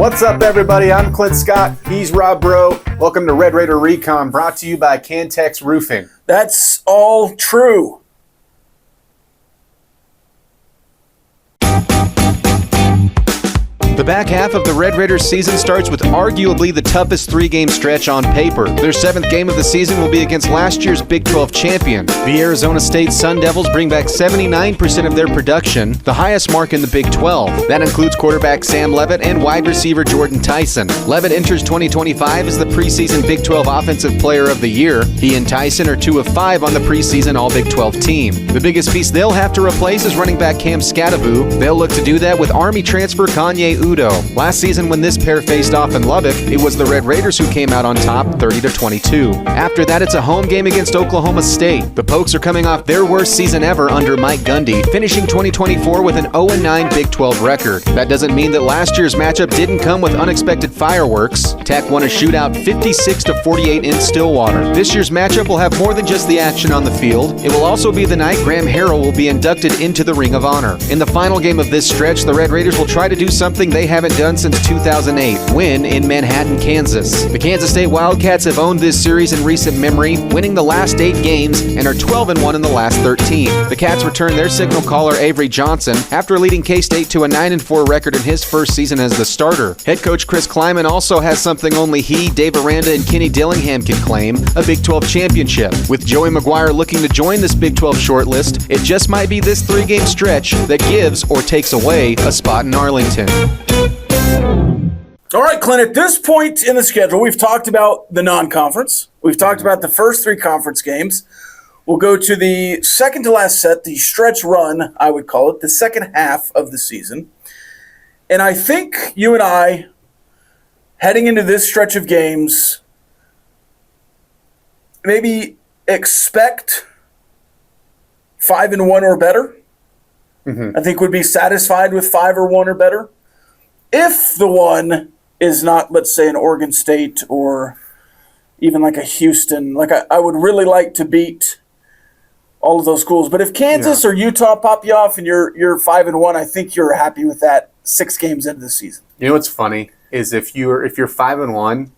What's up, everybody? I'm Clint Scott. He's Rob Bro. Welcome to Red Raider Recon, brought to you by Cantex Roofing. That's all true. The back half of the Red Raiders season starts with arguably the toughest three-game stretch on paper. Their seventh game of the season will be against last year's Big 12 champion. The Arizona State Sun Devils bring back 79% of their production, the highest mark in the Big 12. That includes quarterback Sam Leavitt and wide receiver Jordan Tyson. Leavitt enters 2025 as the preseason Big 12 Offensive Player of the Year. He and Tyson are 2 of 5 on the preseason All-Big 12 team. The biggest piece they'll have to replace is running back Cam Scadaboo. They'll look to do that with Army transfer Kanye Udo. Last season when this pair faced off in Lubbock, it was the Red Raiders who came out on top 30-22. After that, it's a home game against Oklahoma State. The Pokes are coming off their worst season ever under Mike Gundy, finishing 2024 with an 0-9 Big 12 record. That doesn't mean that last year's matchup didn't come with unexpected fireworks. Tech won a shootout 56-48 in Stillwater. This year's matchup will have more than just the action on the field. It will also be the night Graham Harrell will be inducted into the Ring of Honor. In the final game of this stretch, the Red Raiders will try to do something they haven't done since 2008, win in Manhattan, Kansas. The Kansas State Wildcats have owned this series in recent memory, winning the last 8 games and are 12-1 in the last 13. The Cats return their signal caller Avery Johnson after leading K-State to a 9-4 record in his first season as the starter. Head coach Chris Kleiman also has something only he, Dave Aranda, and Kenny Dillingham can claim, a Big 12 championship. With Joey McGuire looking to join this Big 12 shortlist, it just might be this 3-game stretch that gives or takes away a spot in Arlington. All right, Clint, at this point in the schedule, we've talked about the non-conference. We've talked about the first 3 conference games. We'll go to the second to last set, the stretch run, I would call it, the second half of the season. And I think you and I, heading into this stretch of games, maybe expect 5-1 or better. I think would be satisfied with 5 or 1 or better. If the one is not, let's say, an Oregon State or even like a Houston, like I would really like to beat all of those schools. But if Kansas or Utah pop you off and you're 5-1, I think you're happy with that 6 games into the season. You know what's funny is if you're 5-1,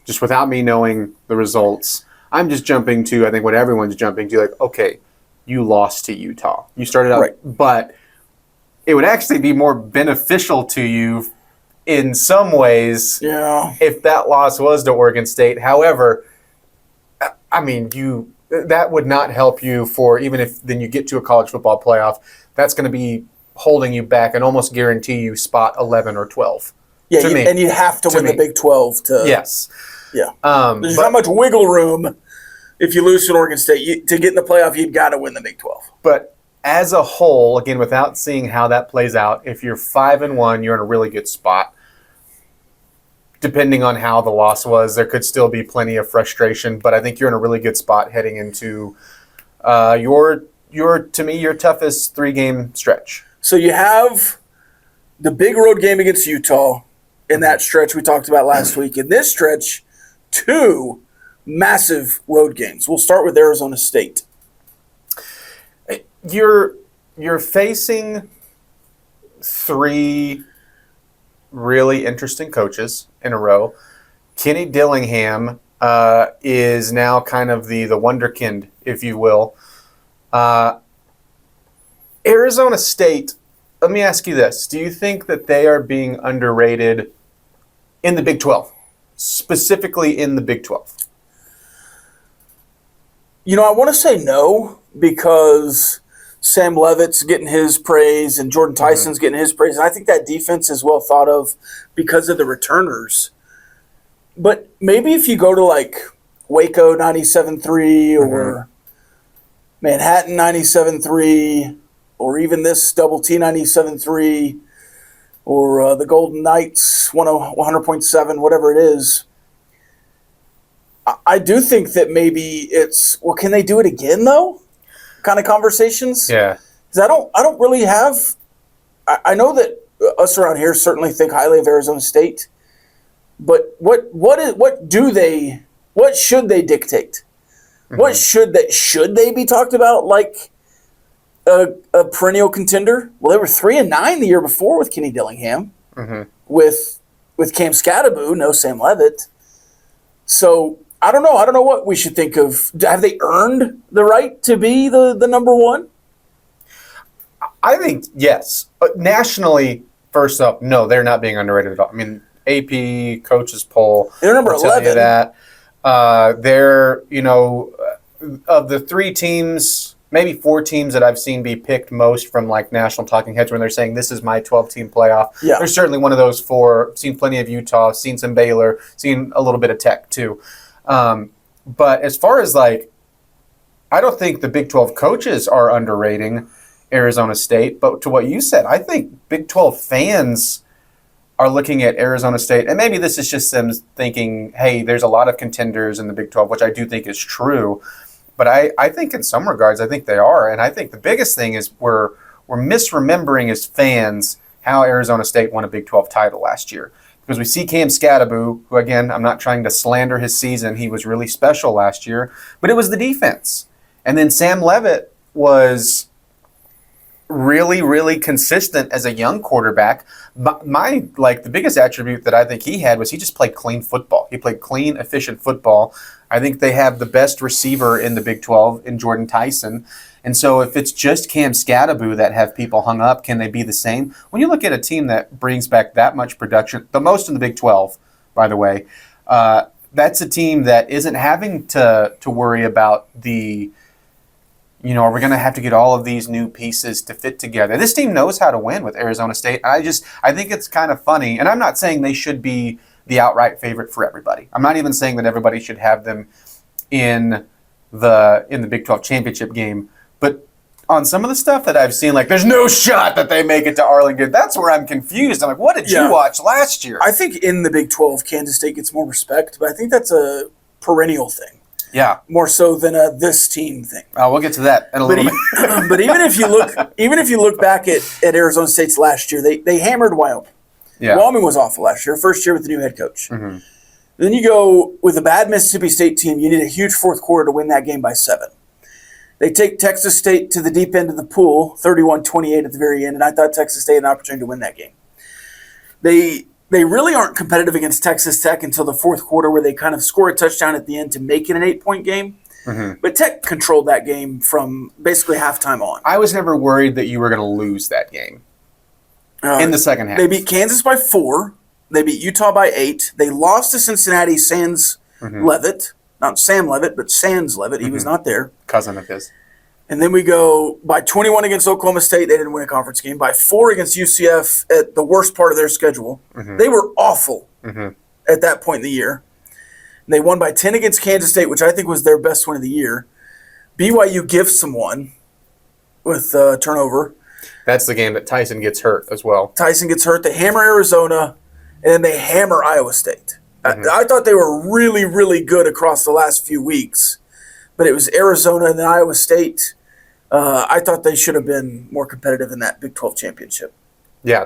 just without me knowing the results, I'm just jumping to, I think what everyone's jumping to, like, okay, you lost to Utah. You started out, right. But it would actually be more beneficial to you in some ways if that loss was to Oregon State. However, I mean, that would not help you for even if then you get to a college football playoff. That's going to be holding you back and almost guarantee you spot 11 or 12. Yeah, and you have to win the Big 12 to. Yes. Yeah. There's not much wiggle room if you lose to Oregon State. To get in the playoff, you've got to win the Big 12. But as a whole, again, without seeing how that plays out, if you're 5-1, you're in a really good spot. Depending on how the loss was, there could still be plenty of frustration, but I think you're in a really good spot heading into your toughest 3-game stretch. So you have the big road game against Utah in that stretch we talked about last week. In this stretch, 2 massive road games. We'll start with Arizona State. You're facing 3 really interesting coaches in a row. Kenny Dillingham is now kind of the wonderkind, if you will. Arizona State, let me ask you this. Do you think that they are being underrated in the Big 12, specifically in the Big 12? You know, I want to say no because Sam Leavitt's getting his praise and Jordan Tyson's getting his praise. And I think that defense is well thought of because of the returners. But maybe if you go to like Waco 97-3 or Manhattan 97-3 or even this Double T 97-3 or the Golden Knights 100.7, whatever it is, I do think that maybe it's, well, can they do it again though? Kind of conversations. Yeah. Because I don't really have. I know that us around here certainly think highly of Arizona State, but what should they dictate? What should they be talked about like a perennial contender? Well, they were 3-9 the year before with Kenny Dillingham, with with Cam Scattaboo, no Sam Levitt. So I don't know. I don't know what we should think of. Have they earned the right to be the number one? I think yes. Nationally, first up, no, they're not being underrated at all. I mean, AP coaches poll. They're number will tell 11. you that. They're, of the 3 teams, maybe 4 teams that I've seen be picked most from like national talking heads when they're saying this is my 12-team playoff. Yeah. They're certainly one of those 4. Seen plenty of Utah, seen some Baylor, seen a little bit of Tech too. But as far as I don't think the Big 12 coaches are underrating Arizona State. But to what you said, I think Big 12 fans are looking at Arizona State, and maybe this is just them thinking, hey, there's a lot of contenders in the Big 12, which I do think is true. But I think in some regards, I think they are. And I think the biggest thing is we're misremembering as fans how Arizona State won a Big 12 title last year. Because we see Cam Scattaboo, who, again, I'm not trying to slander his season. He was really special last year. But it was the defense. And then Sam Levitt was really, really consistent as a young quarterback. The biggest attribute that I think he had was he just played clean football. He played clean, efficient football. I think they have the best receiver in the Big 12 in Jordan Tyson. And so if it's just Cam Scattaboo that have people hung up, can they be the same? When you look at a team that brings back that much production, the most in the Big 12, by the way, that's a team that isn't having to worry about the, are we going to have to get all of these new pieces to fit together? This team knows how to win with Arizona State. I think it's kind of funny, and I'm not saying they should be the outright favorite for everybody. I'm not even saying that everybody should have them in the Big 12 championship game. But on some of the stuff that I've seen, there's no shot that they make it to Arlington. That's where I'm confused. I'm like, what did you watch last year? I think in the Big 12, Kansas State gets more respect, but I think that's a perennial thing. Yeah, more so than a this team thing. We'll get to that in a little bit. But even if you look back at Arizona State's last year, they hammered Wyoming. Yeah. Wyoming was awful last year, first year with the new head coach. Mm-hmm. Then you go with a bad Mississippi State team. You need a huge fourth quarter to win that game by 7. They take Texas State to the deep end of the pool, 31-28 at the very end, and I thought Texas State had an opportunity to win that game. They really aren't competitive against Texas Tech until the fourth quarter, where they kind of score a touchdown at the end to make it an 8-point game. Mm-hmm. But Tech controlled that game from basically halftime on. I was never worried that you were going to lose that game in the second half. They beat Kansas by 4. They beat Utah by 8. They lost to Cincinnati sans Levitt. Not Sam Levitt, but Sans Levitt. He was not there. Cousin of his. And then we go by 21 against Oklahoma State. They didn't win a conference game. By 4 against UCF at the worst part of their schedule. Mm-hmm. They were awful at that point in the year. And they won by 10 against Kansas State, which I think was their best win of the year. BYU gifts them one with turnover. That's the game that Tyson gets hurt as well. Tyson gets hurt. They hammer Arizona, and then they hammer Iowa State. Mm-hmm. I thought they were really, really good across the last few weeks. But it was Arizona and then Iowa State. I thought they should have been more competitive in that Big 12 championship. Yeah,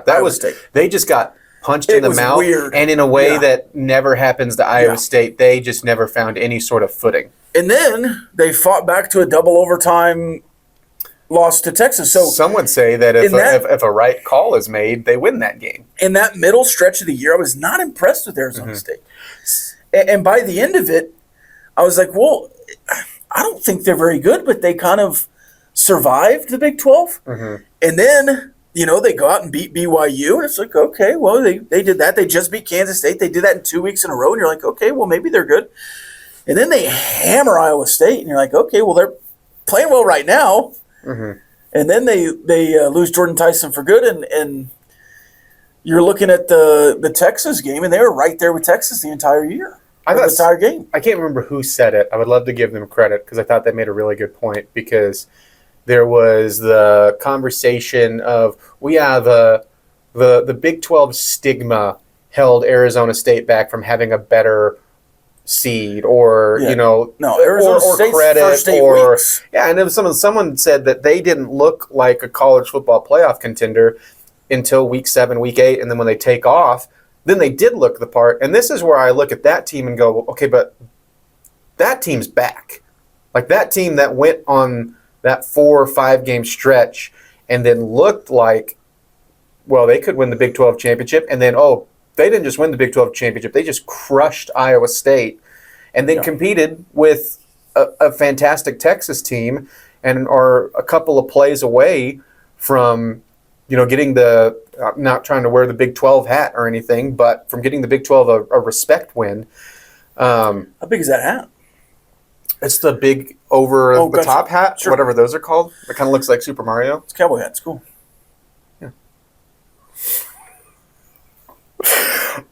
they just got punched in the mouth. Weird. And in a way that never happens to Iowa State. They just never found any sort of footing. And then they fought back to a double overtime loss to Texas. So some would say that if a right call is made, they win that game. In that middle stretch of the year, I was not impressed with Arizona State. And by the end of it, I was like, well, I don't think they're very good, but they kind of survived the Big 12. Mm-hmm. And then, they go out and beat BYU. And it's like, okay, well, they did that. They just beat Kansas State. They did that in 2 weeks in a row. And you're like, okay, well, maybe they're good. And then they hammer Iowa State. And you're like, okay, well, they're playing well right now. Mm-hmm. And then they lose Jordan Tyson for good. And you're looking at the Texas game, and they were right there with Texas the entire year. The entire game. I can't remember who said it. I would love to give them credit because I thought they made a really good point, because there was the conversation of, the Big 12 stigma held Arizona State back from having a better seed or, Arizona or State's credit first 8 or weeks. Yeah, and someone said that they didn't look like a college football playoff contender until week 7, week 8, and then when they take off, then they did look the part. And this is where I look at that team and go, okay, but that team's back. Like that team that went on that 4 or 5 game stretch and then looked like, well, they could win the Big 12 championship. And then, they didn't just win the Big 12 championship; they just crushed Iowa State, and then competed with a fantastic Texas team, and are a couple of plays away from, getting the. Not trying to wear the Big 12 hat or anything, but from getting the Big 12 a respect win. How big is that hat? It's the big over-the-top hat, sure. Whatever those are called. It kind of looks like Super Mario. It's a cowboy hat. It's cool. Yeah.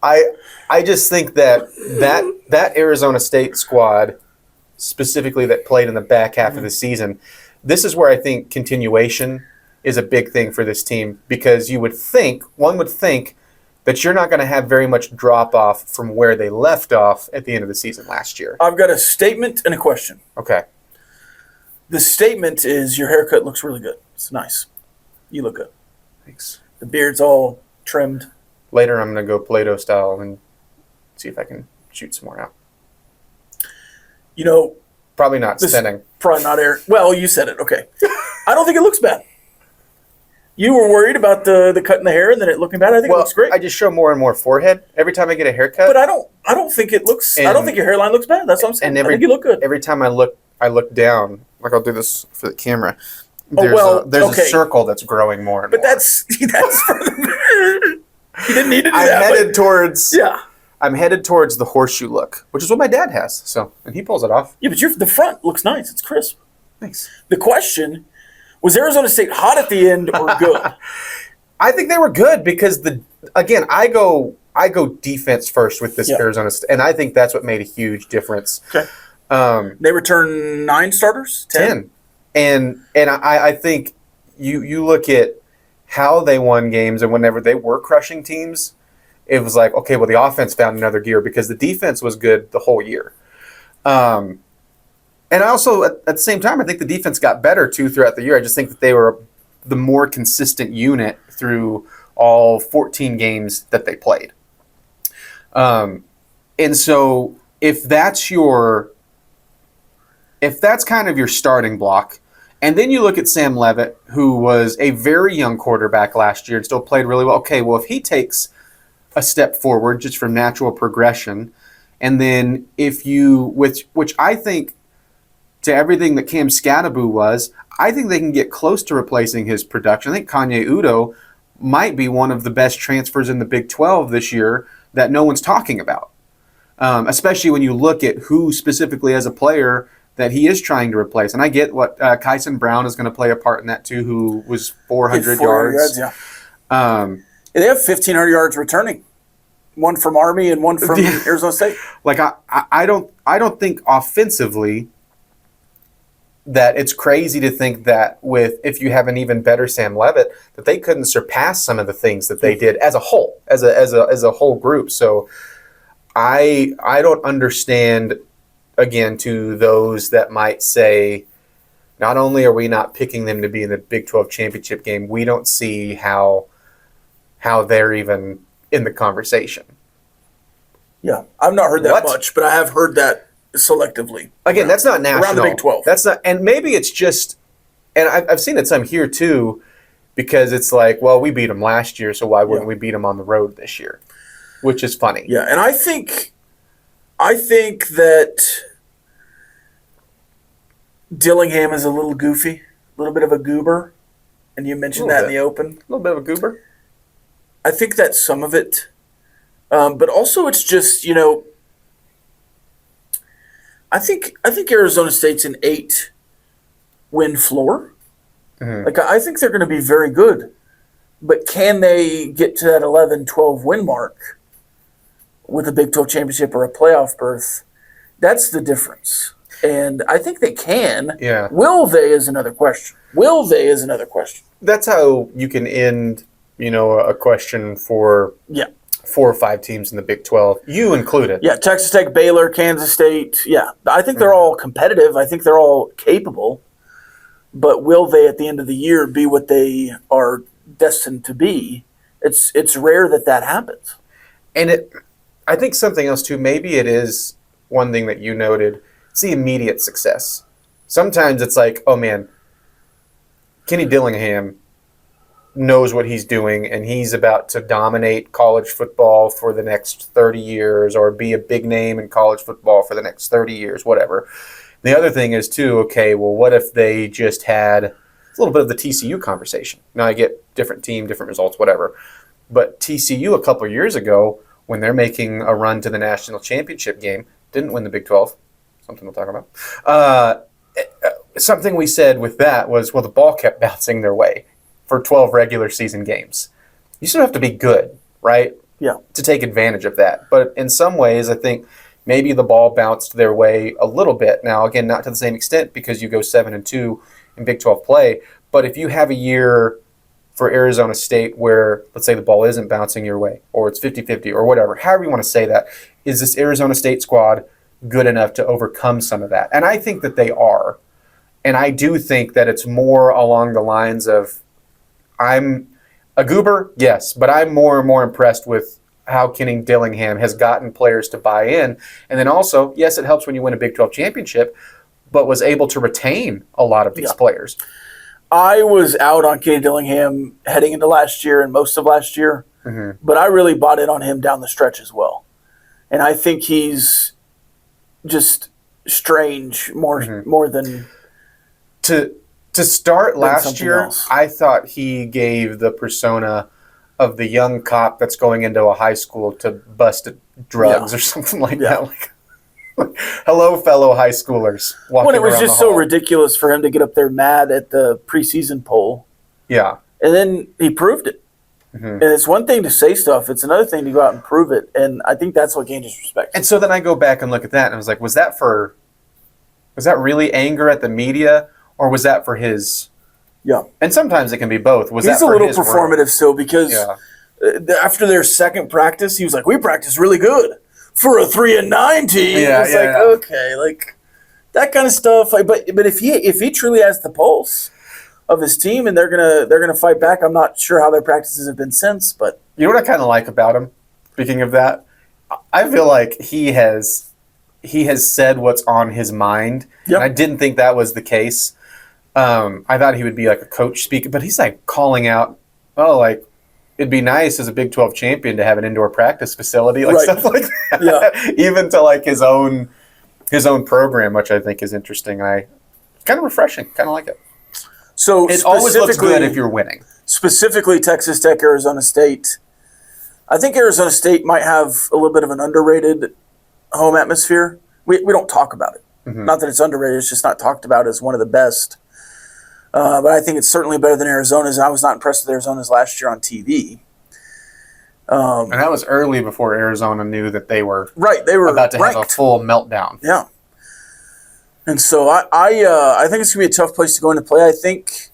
I just think that Arizona State squad, specifically that played in the back half of the season, this is where I think continuation is a big thing for this team, because one would think that you're not going to have very much drop-off from where they left off at the end of the season last year. I've got a statement and a question. Okay. The statement is your haircut looks really good. It's nice. You look good. Thanks. The beard's all trimmed. Later I'm going to go Play-Doh style and see if I can shoot some more out. Probably not spinning. Probably not air. Well, you said it. Okay. I don't think it looks bad. You were worried about the cut in the hair and then it looking bad. I think it looks great. I just show more and more forehead every time I get a haircut. But I don't think it looks. I don't think your hairline looks bad. That's what I'm saying. I think you look good. Every time I look down. Like, I'll do this for the camera. There's a circle that's growing more and more. But that's for the. You didn't need to do that. I'm headed towards the horseshoe look, which is what my dad has. So, and he pulls it off. Yeah, but the front looks nice. It's crisp. Thanks. The question. Was Arizona State hot at the end or good? I think they were good because I go defense first with this Arizona State, and I think that's what made a huge difference. Okay. They returned 9 starters? 10. And I think you look at how they won games, and whenever they were crushing teams, it was like, okay, well, the offense found another gear because the defense was good the whole year. And I also, at the same time, I think the defense got better, too, throughout the year. I just think that they were the more consistent unit through all 14 games that they played. And so if that's kind of your starting block, and then you look at Sam Leavitt, who was a very young quarterback last year and still played really well. Okay, well, if he takes a step forward just from natural progression, and then which I think, to everything that Cam Scadaboo was, I think they can get close to replacing his production. I think Kanye Udo might be one of the best transfers in the Big 12 this year that no one's talking about, especially when you look at who specifically as a player that he is trying to replace. And I get what Kyson Brown is going to play a part in that too, who was 400 yards. Yeah. They have 1,500 yards returning. One from Army and one from Arizona State. Like I don't think offensively that it's crazy to think that if you have an even better Sam Leavitt, that they couldn't surpass some of the things that they did as a whole, as a whole group. So I don't understand, again, to those that might say, not only are we not picking them to be in the Big 12 championship game, we don't see how they're even in the conversation. Yeah, I've not heard that much, but I have heard that selectively. Again, that's not national. Around the Big 12. That's not, and maybe it's just, and I've seen it some here too, because it's like, well, we beat them last year, so why wouldn't we beat them on the road this year? Which is funny. Yeah, and I think that Dillingham is a little goofy, a little bit of a goober, and you mentioned that in the open. A little bit of a goober. I think that's some of it, but also it's just, I think Arizona State's an 8-win floor. Mm-hmm. Like, I think they're going to be very good, but can they get to that 11-12 win mark with a Big 12 championship or a playoff berth? That's the difference. And I think they can. Yeah. Will they is another question. That's how you can end, a question for 4 or 5 teams in the Big 12, you included. Yeah, Texas Tech, Baylor, Kansas State. Yeah, I think they're all competitive. I think they're all capable. But will they, at the end of the year, be what they are destined to be? It's rare that happens. And I think something else, too, maybe it is one thing that you noted, it's the immediate success. Sometimes it's like, oh, man, Kenny Dillingham knows what he's doing, and he's about to dominate college football for the next 30 years or be a big name in college football for the next 30 years, whatever. The other thing is, too, okay, well, what if they just had a little bit of the TCU conversation? Now, I get different team, different results, whatever. But TCU a couple of years ago, when they're making a run to the national championship game, didn't win the Big 12. Something we'll talk about. Something we said with that was, well, the ball kept bouncing their way for 12 regular season games. You still have to be good, right? Yeah. To take advantage of that. But in some ways, I think maybe the ball bounced their way a little bit. Now, again, not to the same extent because you go 7-2 in Big 12 play. But if you have a year for Arizona State where, let's say, the ball isn't bouncing your way, or it's 50-50, or whatever, however you want to say that, is this Arizona State squad good enough to overcome some of that? And I think that they are. And I do think that it's more along the lines of, I'm a goober, yes, but I'm more and more impressed with how Kenny Dillingham has gotten players to buy in. And then also, yes, it helps when you win a Big 12 championship, but was able to retain a lot of these players. I was out on Kenny Dillingham heading into last year and most of last year, but I really bought in on him down the stretch as well. And I think he's just strange more than to start last year. Else. I thought he gave the persona of the young cop that's going into a high school to bust drugs or something like that. Like, hello, fellow high schoolers. When it was just so ridiculous for him to get up there mad at the preseason poll. Yeah. And then he proved it. And it's one thing to say stuff. It's another thing to go out and prove it. And I think that's what gained his respect. And so then I go back and look at that, and I was like, was that really anger at the media, or was that for his? Yeah. And sometimes it can be both. He's a little performative still because after their second practice, he was like, we practiced really good for a 3-9 team. Okay, like that kind of stuff. But if he truly has the pulse of his team and they're gonna fight back, I'm not sure how their practices have been since. But you know what I kind of like about him? Speaking of that, I feel like he has said what's on his mind. Yep. And I didn't think that was the case. I thought he would be like a coach speaking, but he's like calling out, it'd be nice as a Big 12 champion to have an indoor practice facility, stuff like that. Yeah. Even to like his own program, which I think is interesting. It's kind of refreshing. Kind of like it. So it always looks good if you're winning. Specifically, Texas Tech, Arizona State. I think Arizona State might have a little bit of an underrated home atmosphere. We don't talk about it. Not that it's underrated, it's just not talked about as one of the best. But I think it's certainly better than Arizona's. I was not impressed with Arizona's last year on TV. And that was early before Arizona knew that they were They were about to ranked. have a full meltdown. Yeah. And so I think it's going to be a tough place to go into play. I think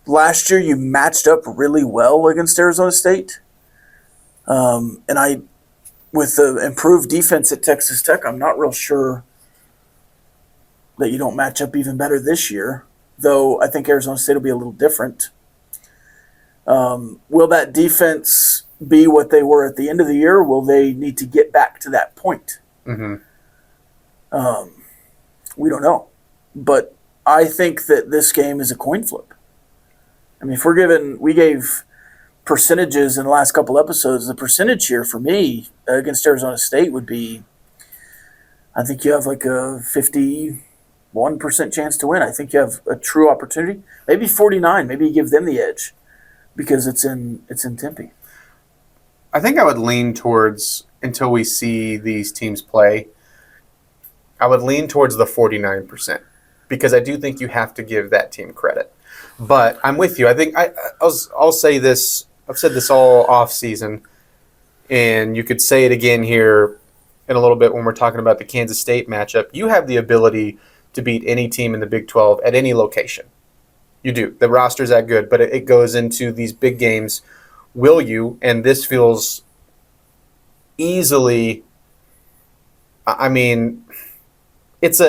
last year you matched up really well against Arizona State. And with the improved defense at Texas Tech, I'm not real sure that you don't match up even better this year, though I think Arizona State will be a little different. Will that defense be what they were at the end of the year? Will they need to get back to that point? We don't know. But I think that this game is a coin flip. I mean, we gave percentages in the last couple episodes. The percentage here for me against Arizona State would be, I think you have like a 51% chance to win. I think you have a true opportunity. Maybe 49. Maybe you give them the edge because it's in Tempe. I think I would lean towards, until we see these teams play, I would lean towards the 49% because I do think you have to give that team credit. But I'm with you. I think I'll say this. I've said this all off season, and you could say it again here in a little bit when we're talking about the Kansas State matchup. You have the ability to beat any team in the Big 12 at any location. You do. The roster's that good, but it goes into these big games. Will you? And this feels easily. I mean, it's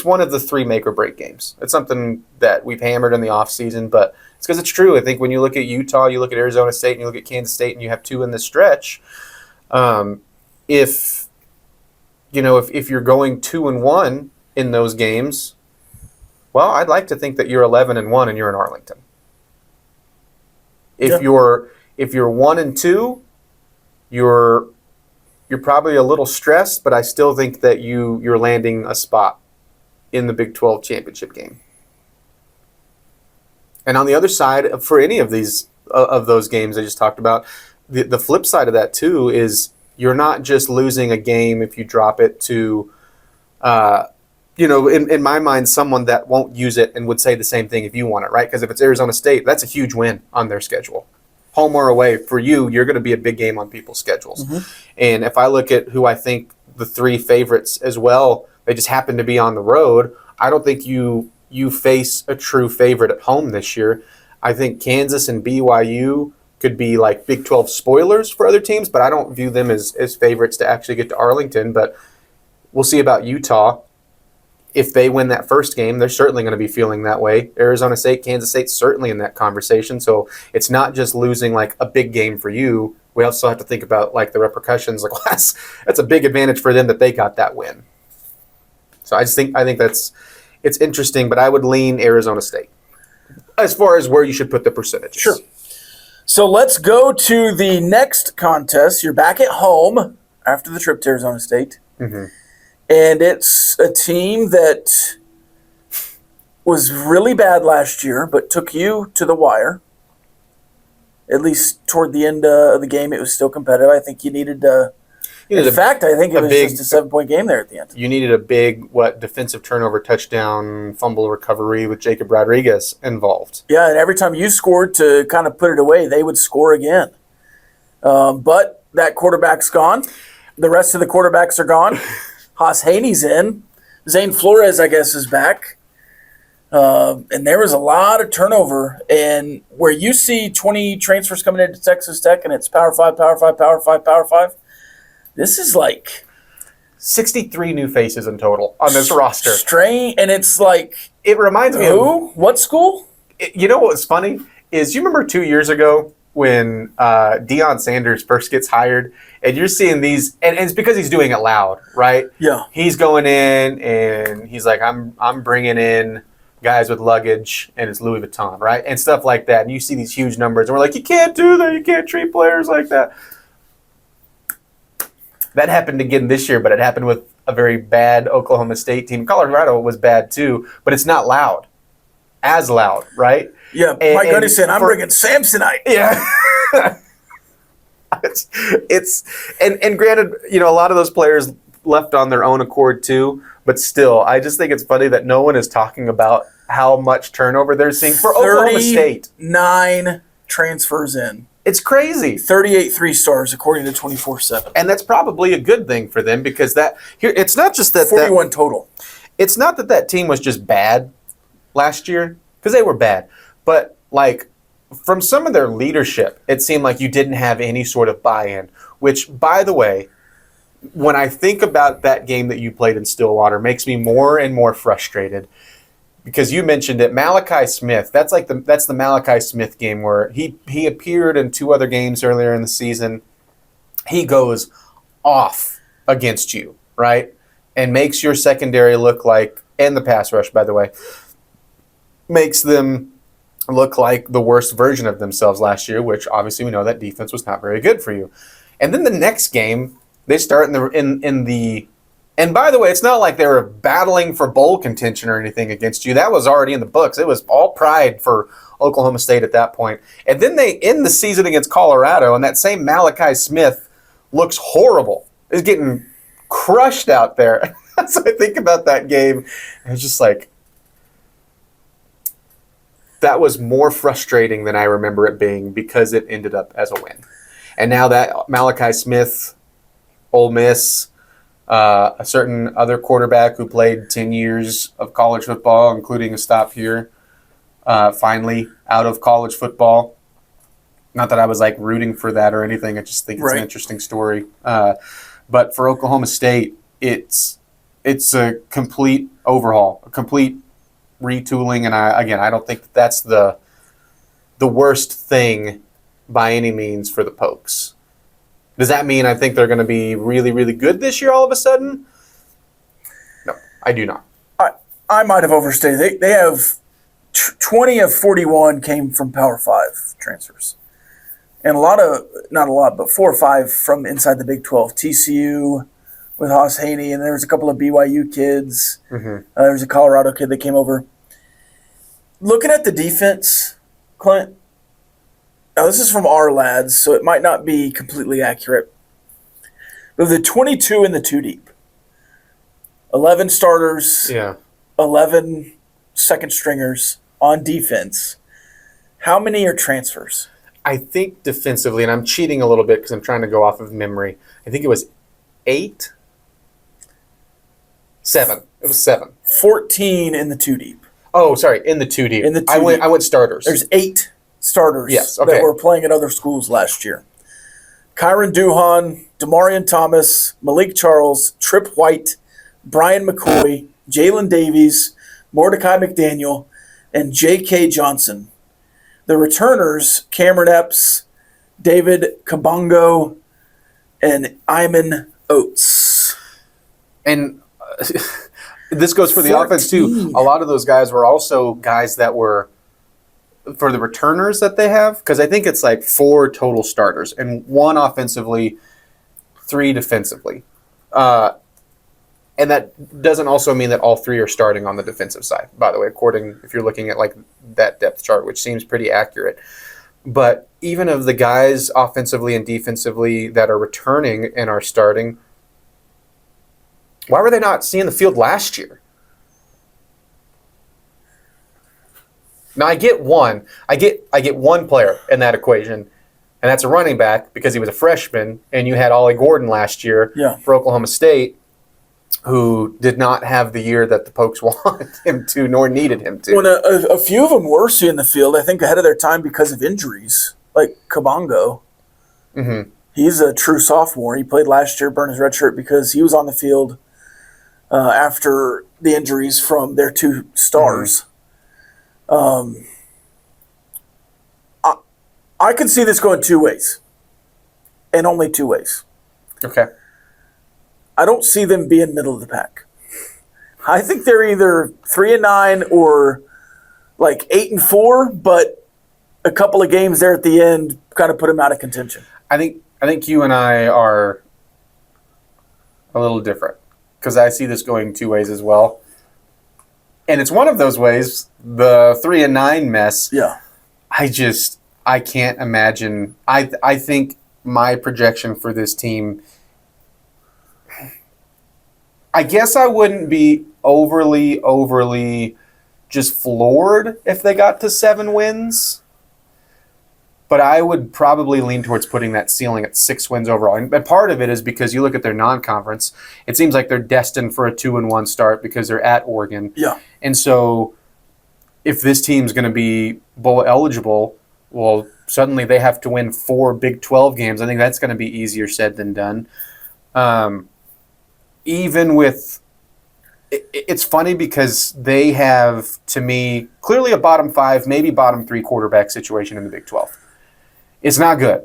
one of the 3 make or break games. It's something that we've hammered in the offseason, but it's because it's true. I think when you look at Utah, you look at Arizona State, and you look at Kansas State, and you have 2 in the stretch. If you're going 2-1 in those games, well, I'd like to think that you're 11-1 and you're in Arlington. If you're 1-2, you're probably a little stressed, but I still think that you're landing a spot in the Big 12 championship game. And on the other side, for any of those games I just talked about, the flip side of that too is you're not just losing a game if you drop it to, in my mind, someone that won't use it and would say the same thing if you want it, right? Because if it's Arizona State, that's a huge win on their schedule. Home or away, for you're going to be a big game on people's schedules. Mm-hmm. And if I look at who I think the three favorites as well, they just happen to be on the road. I don't think you face a true favorite at home this year. I think Kansas and BYU could be like Big 12 spoilers for other teams, but I don't view them as favorites to actually get to Arlington. But we'll see about Utah. If they win that first game, they're certainly going to be feeling that way. Arizona State, Kansas State, certainly in that conversation. So it's not just losing like a big game for you. We also have to think about like the repercussions. Like, well, that's a big advantage for them that they got that win. So I think it's interesting, but I would lean Arizona State as far as where you should put the percentages. Sure. So let's go to the next contest. You're back at home after the trip to Arizona State. Mm-hmm. And it's a team that was really bad last year, but took you to the wire. At least toward the end of the game, it was still competitive. I think you needed to. In fact, I think it was just a 7-point game there at the end. You needed a big, defensive turnover, touchdown, fumble recovery with Jacob Rodriguez involved. Yeah, and every time you scored to kind of put it away, they would score again. But that quarterback's gone. The rest of the quarterbacks are gone. Haas Haney's in. Zane Flores, I guess, is back. And there was a lot of turnover. And where you see 20 transfers coming into Texas Tech and it's Power 5, Power 5, Power 5, Power 5, this is like 63 new faces in total on this roster. Strange, and it's like, it reminds me of what school? You know what's funny is you remember 2 years ago when Deion Sanders first gets hired, and you're seeing these, and it's because he's doing it loud, right? Yeah, he's going in and he's like, I'm bringing in guys with luggage and it's Louis Vuitton, right, and stuff like that. And you see these huge numbers, and we're like, you can't do that. You can't treat players like that. That happened again this year, but it happened with a very bad Oklahoma State team. Colorado was bad too, but it's not loud. As loud, right? Yeah, Mike Gundy said, I'm bringing Samsonite. Yeah. it's granted, a lot of those players left on their own accord too, but still, I just think it's funny that no one is talking about how much turnover they're seeing for Oklahoma State. 9 transfers in. It's crazy. 38 3-stars according to 24/7. And that's probably a good thing for them because it's not just that 41 total. It's not that team was just bad last year, because they were bad. But like from some of their leadership, it seemed like you didn't have any sort of buy-in, which, by the way, when I think about that game that you played in Stillwater, makes me more and more frustrated. Because you mentioned it, Malachi Smith. That's the Malachi Smith game where he appeared in 2 other games earlier in the season. He goes off against you, right, and makes your secondary look like, and the pass rush, by the way, makes them look like the worst version of themselves last year. Which obviously we know that defense was not very good for you. And then the next game they start in the. And by the way, it's not like they were battling for bowl contention or anything against you. That was already in the books. It was all pride for Oklahoma State at that point. And then they end the season against Colorado, and that same Malachi Smith looks horrible. He's getting crushed out there. So I think about that game, and it's just like, that was more frustrating than I remember it being because it ended up as a win. And now that Malachi Smith, Ole Miss, a certain other quarterback who played 10 years of college football, including a stop here, finally out of college football. Not that I was like rooting for that or anything. I just think it's an interesting story. But for Oklahoma State, it's a complete overhaul, a complete retooling. And I don't think that's the worst thing by any means for the Pokes. Does that mean I think they're going to be really, really good this year all of a sudden? No, I do not. I might have overstated. They have 20 of 41 came from Power 5 transfers. And not a lot, but 4 or 5 from inside the Big 12. TCU with Haas Haney, and there was a couple of BYU kids. Mm-hmm. There was a Colorado kid that came over. Looking at the defense, Clint, now this is from our lads, so it might not be completely accurate. But the 22 in the 2 deep, 11 starters, 11 second stringers on defense. How many are transfers? I think defensively, and I'm cheating a little bit because I'm trying to go off of memory. I think it was 8? 7. It was 7. 14 in the 2 deep. Oh, sorry, in the 2 deep. In the 2 I went starters. There's 8 starters that were playing at other schools last year. Kyron Duhan, Demarion Thomas, Malik Charles, Trip White, Brian McCoy, Jalen Davies, Mordecai McDaniel, and J.K. Johnson. The returners, Cameron Epps, David Kabongo, and Iman Oates. And this goes for the offense, too. A lot of those guys were also guys that were, for the returners that they have, because I think it's like 4 total starters, and 1 offensively, 3 defensively. And that doesn't also mean that all 3 are starting on the defensive side, by the way, if you're looking at like that depth chart, which seems pretty accurate. But even of the guys offensively and defensively that are returning and are starting, why were they not seeing the field last year? Now I get one player in that equation, and that's a running back because he was a freshman, and you had Ollie Gordon last year for Oklahoma State, who did not have the year that the Pokes wanted him to, nor needed him to. When a few of them were seeing the field, I think ahead of their time because of injuries, like Kabongo. Mm-hmm. He's a true sophomore. He played last year, burned his red shirt because he was on the field after the injuries from their 2 stars. Mm-hmm. I could see this going 2 ways, and only 2 ways. Okay. I don't see them being middle of the pack. I think they're either 3-9 or like 8-4, but a couple of games there at the end kind of put them out of contention. I think you and I are a little different because I see this going 2 ways as well. And it's one of those ways, the 3-9 mess. Yeah. I can't imagine. I think my projection for this team, I guess I wouldn't be overly just floored if they got to 7 wins. But I would probably lean towards putting that ceiling at 6 wins overall. And part of it is because you look at their non-conference, it seems like they're destined for a 2-1 start because they're at Oregon. Yeah. And so if this team's going to be bowl eligible, well, suddenly they have to win 4 Big 12 games. I think that's going to be easier said than done. Even with it's funny because they have, to me, clearly a bottom 5, maybe bottom 3 quarterback situation in the Big 12. It's not good.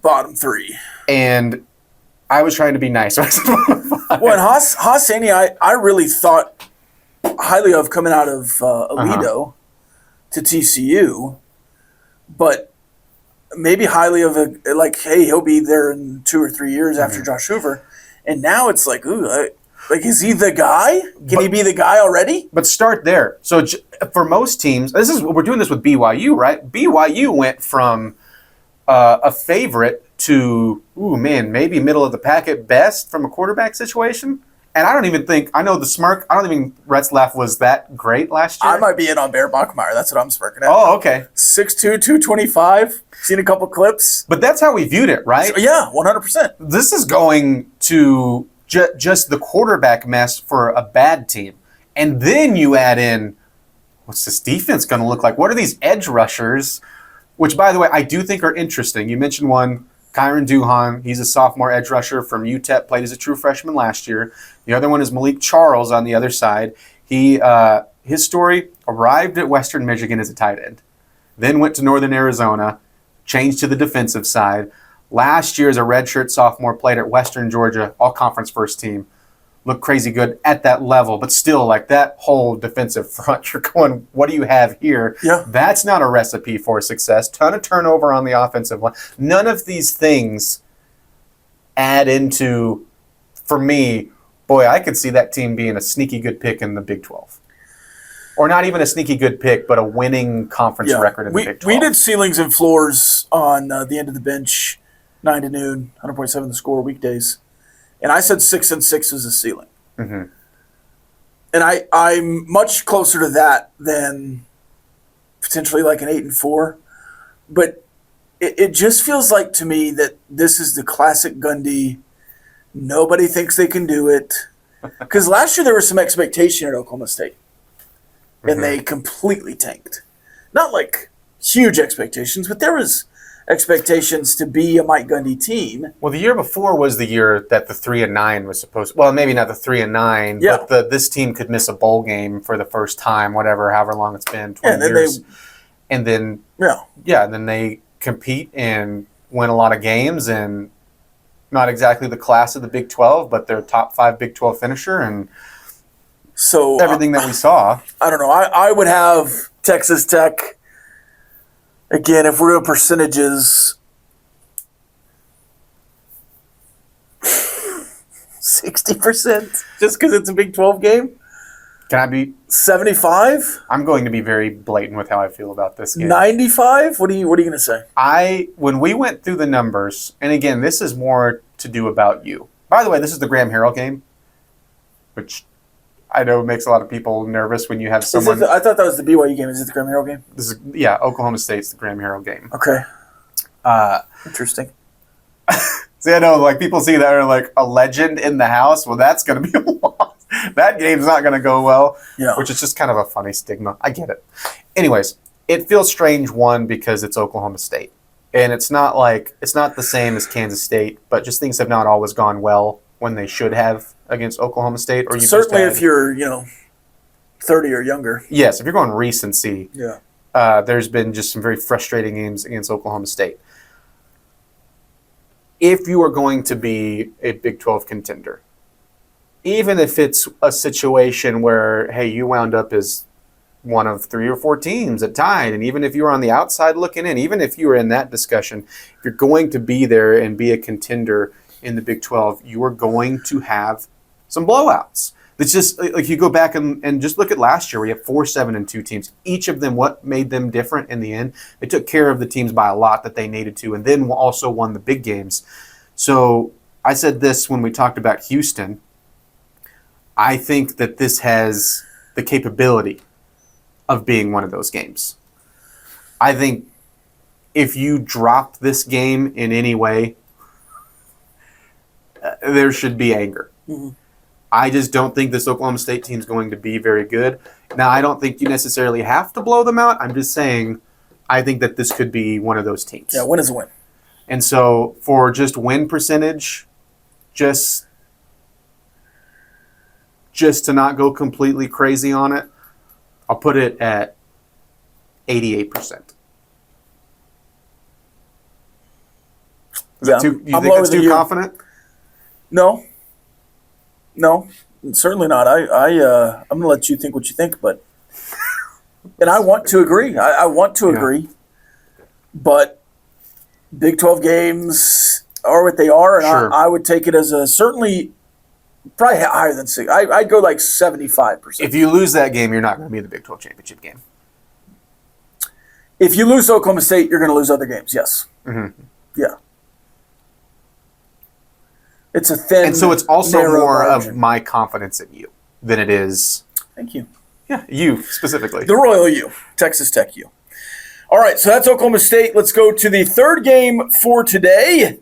Bottom 3. And I was trying to be nice. Well, and Haas Haney, I really thought highly of coming out of Aledo to TCU, but maybe highly of hey, he'll be there in 2 or 3 years after Josh Hoover. And now it's like, is he the guy? Can he be the guy already? But start there. So for most teams, we're doing this with BYU, right? BYU went from a favorite to, maybe middle of the pack at best from a quarterback situation. And I know the smirk, I don't even think Retzlaff was that great last year. I might be in on Bear Bachmeyer. That's what I'm smirking at. Oh, okay. 6'2", 225. Seen a couple clips. But that's how we viewed it, right? So, yeah, 100%. This is going to just the quarterback mess for a bad team. And then you add in, what's this defense going to look like? What are these edge rushers? Which, by the way, I do think are interesting. You mentioned one, Kyron Duhan. He's a sophomore edge rusher from UTEP, played as a true freshman last year. The other one is Malik Charles on the other side. His story, arrived at Western Michigan as a tight end, then went to Northern Arizona, changed to the defensive side. Last year as a redshirt sophomore, played at Western Georgia, all-conference first team. look crazy good at that level, but still, like, that whole defensive front, you're going, what do you have here? Yeah. That's not a recipe for success. Ton of turnover on the offensive line. None of these things add into, for me, boy, I could see that team being a sneaky good pick in the Big 12. Or not even a sneaky good pick, but a winning conference record in the Big 12. We did ceilings and floors on the end of the bench, 9 to noon, 100.7 the score weekdays. And I said 6-6 was a ceiling. Mm-hmm. And I'm much closer to that than potentially like an 8-4. But it just feels like to me that this is the classic Gundy. Nobody thinks they can do it. Because last year there was some expectation at Oklahoma State. And they completely tanked. Not like huge expectations, but there was expectations to be a Mike Gundy team. Well, the year before was the year that the 3-9 was supposed. Well, maybe not the 3-9, but this team could miss a bowl game for the first time, however long it's been, 20 years. And then they compete and win a lot of games, and not exactly the class of the Big 12, but they're top 5 Big 12 finisher, and so everything that we saw. I don't know. I would have Texas Tech. Again, if we're doing percentages, 60%, just because it's a Big 12 game. Can I be 75? I'm going to be very blatant with how I feel about this game. 95? What are you going to say? When we went through the numbers, and again, this is more to do about you. By the way, this is the Graham Harrell game, which I know makes a lot of people nervous when you have someone. I thought that was the BYU game. Is it the Graham Harrell game? This is Oklahoma State's the Graham Harrell game. Okay. Interesting. See, I know, like, people see that are like a legend in the house. Well, that's going to be a loss. That game's not going to go well. Yeah. Which is just kind of a funny stigma. I get it. Anyways, it feels strange, one, because it's Oklahoma State. And it's not the same as Kansas State, but just things have not always gone well when they should have against Oklahoma State. Or certainly if you're, 30 or younger. Yes, if you're going recency. Yeah. There's been just some very frustrating games against Oklahoma State. If you are going to be a Big 12 contender, even if it's a situation where, hey, you wound up as one of 3 or 4 teams that tied, and even if you were on the outside looking in, even if you were in that discussion, if you're going to be there and be a contender in the Big 12, you are going to have some blowouts. It's just like you go back and just look at last year. We have 4, 7, and 2 teams. Each of them, what made them different in the end? They took care of the teams by a lot that they needed to, and then also won the big games. So I said this when we talked about Houston. I think that this has the capability of being one of those games. I think if you drop this game in any way, there should be anger. Mm-hmm. I just don't think this Oklahoma State team is going to be very good. Now, I don't think you necessarily have to blow them out. I'm just saying I think that this could be one of those teams. Yeah, win is a win. And so for just win percentage, just to not go completely crazy on it, I'll put it at 88%. You think that's too confident? No, certainly not. I'm going to let you think what you think, but and I want to agree. I want to agree, but Big 12 games are what they are, and sure. I would take it as a certainly probably higher than 6. I'd go like 75%. If you lose that game, you're not going to be in the Big 12 championship game. If you lose to Oklahoma State, you're going to lose other games. Yes. Mm-hmm. Yeah. It's a thin, and so it's also more margin of my confidence in you than it is. Thank you. Yeah, you specifically. The Royal U, Texas Tech U. All right, so that's Oklahoma State. Let's go to the third game for today.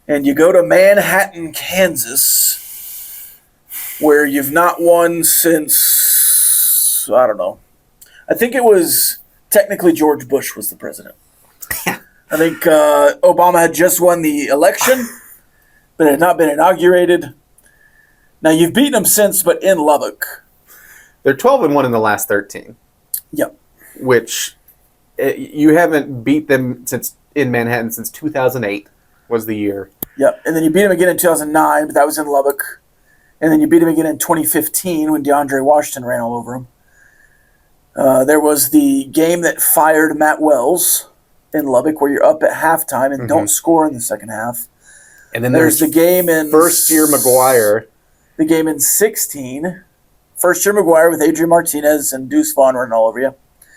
And you go to Manhattan, Kansas, where you've not won since, I don't know. I think it was technically George Bush was the president. I think Obama had just won the election, but it had not been inaugurated. Now, you've beaten them since, but in Lubbock. They're 12-1 in the last 13. Yep. Which you haven't beat them in Manhattan since 2008 was the year. Yep. And then you beat them again in 2009, but that was in Lubbock. And then you beat them again in 2015 when DeAndre Washington ran all over them. There was the game that fired Matt Wells in Lubbock where you're up at halftime and don't score in the second half. And then there's the game in first-year McGuire. The game in 16, first-year McGuire with Adrian Martinez and Deuce Vaughn running all over you.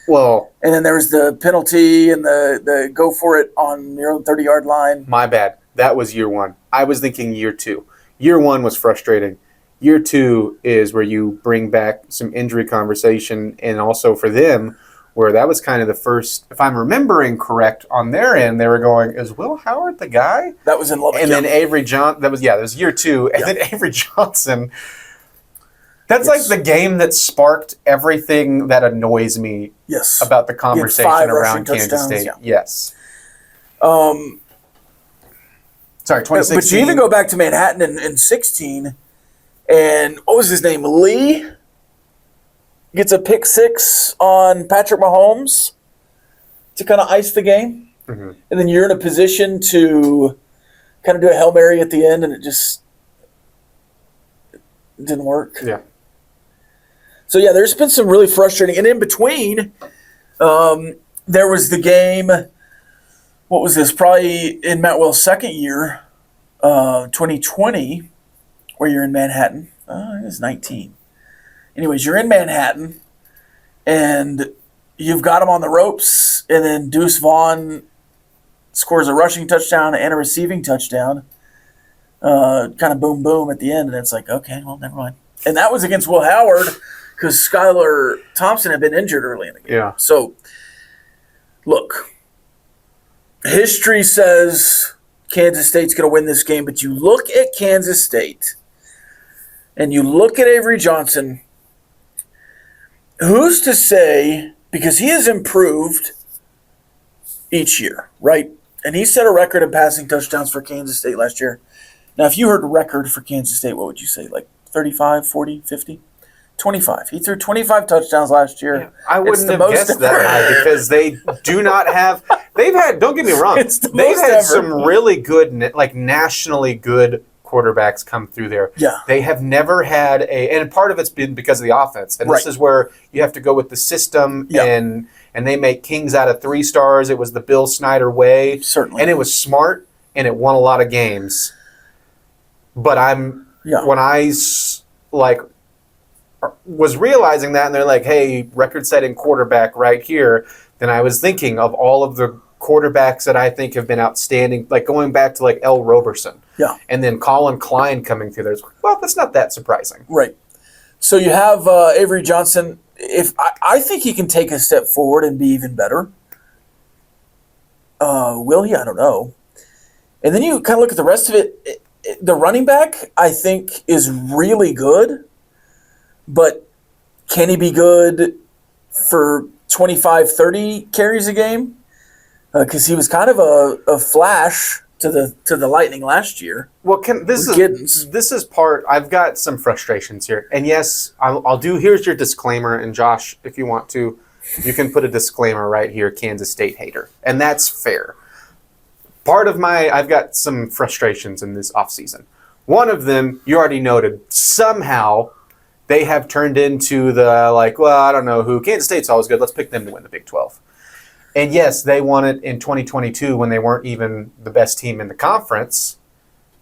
Well, and then there was the penalty and the go for it on your own 30-yard line. My bad. That was year one. I was thinking year two. Year one was frustrating. Year two is where you bring back some injury conversation, and also for them, where that was kind of the first, if I'm remembering correct, on their end, they were going, is Will Howard the guy? That was in Lubbock. And then Avery Johnson, that was year two. And then Avery Johnson, that's like the game that sparked everything that annoys me about the conversation around Kansas State. Yeah. Yes. Sorry, 2016. But you even go back to Manhattan in 16, and what was his name? Lee gets a pick six on Patrick Mahomes to kind of ice the game. And then you're in a position to kind of do a Hail Mary at the end, and it just didn't work. Yeah. So, there's been some really frustrating. And in between, there was the game, what was this? Probably in Matt Wells' second year, 2020, where you're in Manhattan. It was 19. Anyways, you're in Manhattan, and you've got him on the ropes, and then Deuce Vaughn scores a rushing touchdown and a receiving touchdown. Kind of boom, boom at the end, and it's like, okay, well, never mind. And that was against Will Howard because Skylar Thompson had been injured early in the game. Yeah. So, look, history says Kansas State's going to win this game, but you look at Kansas State and you look at Avery Johnson, who's to say, because he has improved each year, right? And he set a record in passing touchdowns for Kansas State last year. Now, if you heard record for Kansas State, what would you say? Like 35, 40, 50? 25. He threw 25 touchdowns last year. Yeah, I wouldn't have guessed that high because they do not have – they've had – don't get me wrong. They've had some really good, like nationally good quarterbacks come through there. Yeah. They have never had a – and part of it's been because of the offense. And this is where you have to go with the system and they make kings out of 3 stars. It was the Bill Snyder way. Certainly. And it was smart and it won a lot of games. But when I was realizing that and they're like, hey, record-setting quarterback right here, then I was thinking of all of the quarterbacks that I think have been outstanding, like going back to like L. Roberson. Yeah. And then Colin Klein coming through there. Well, that's not that surprising. Right. So you have Avery Johnson. If I think he can take a step forward and be even better. Will he? I don't know. And then you kind of look at the rest of it. The running back, I think, is really good. But can he be good for 25, 30 carries a game? Because he was kind of a flash to the Lightning last year. Well, this is part. I've got some frustrations here, and yes, I'll do. Here's your disclaimer, and Josh, if you want to, you can put a disclaimer right here, Kansas State hater, and that's fair. I've got some frustrations in this offseason. One of them, you already noted, somehow they have turned into the, like, well, I don't know who. Kansas State's always good. Let's pick them to win the Big 12. And yes, they won it in 2022 when they weren't even the best team in the conference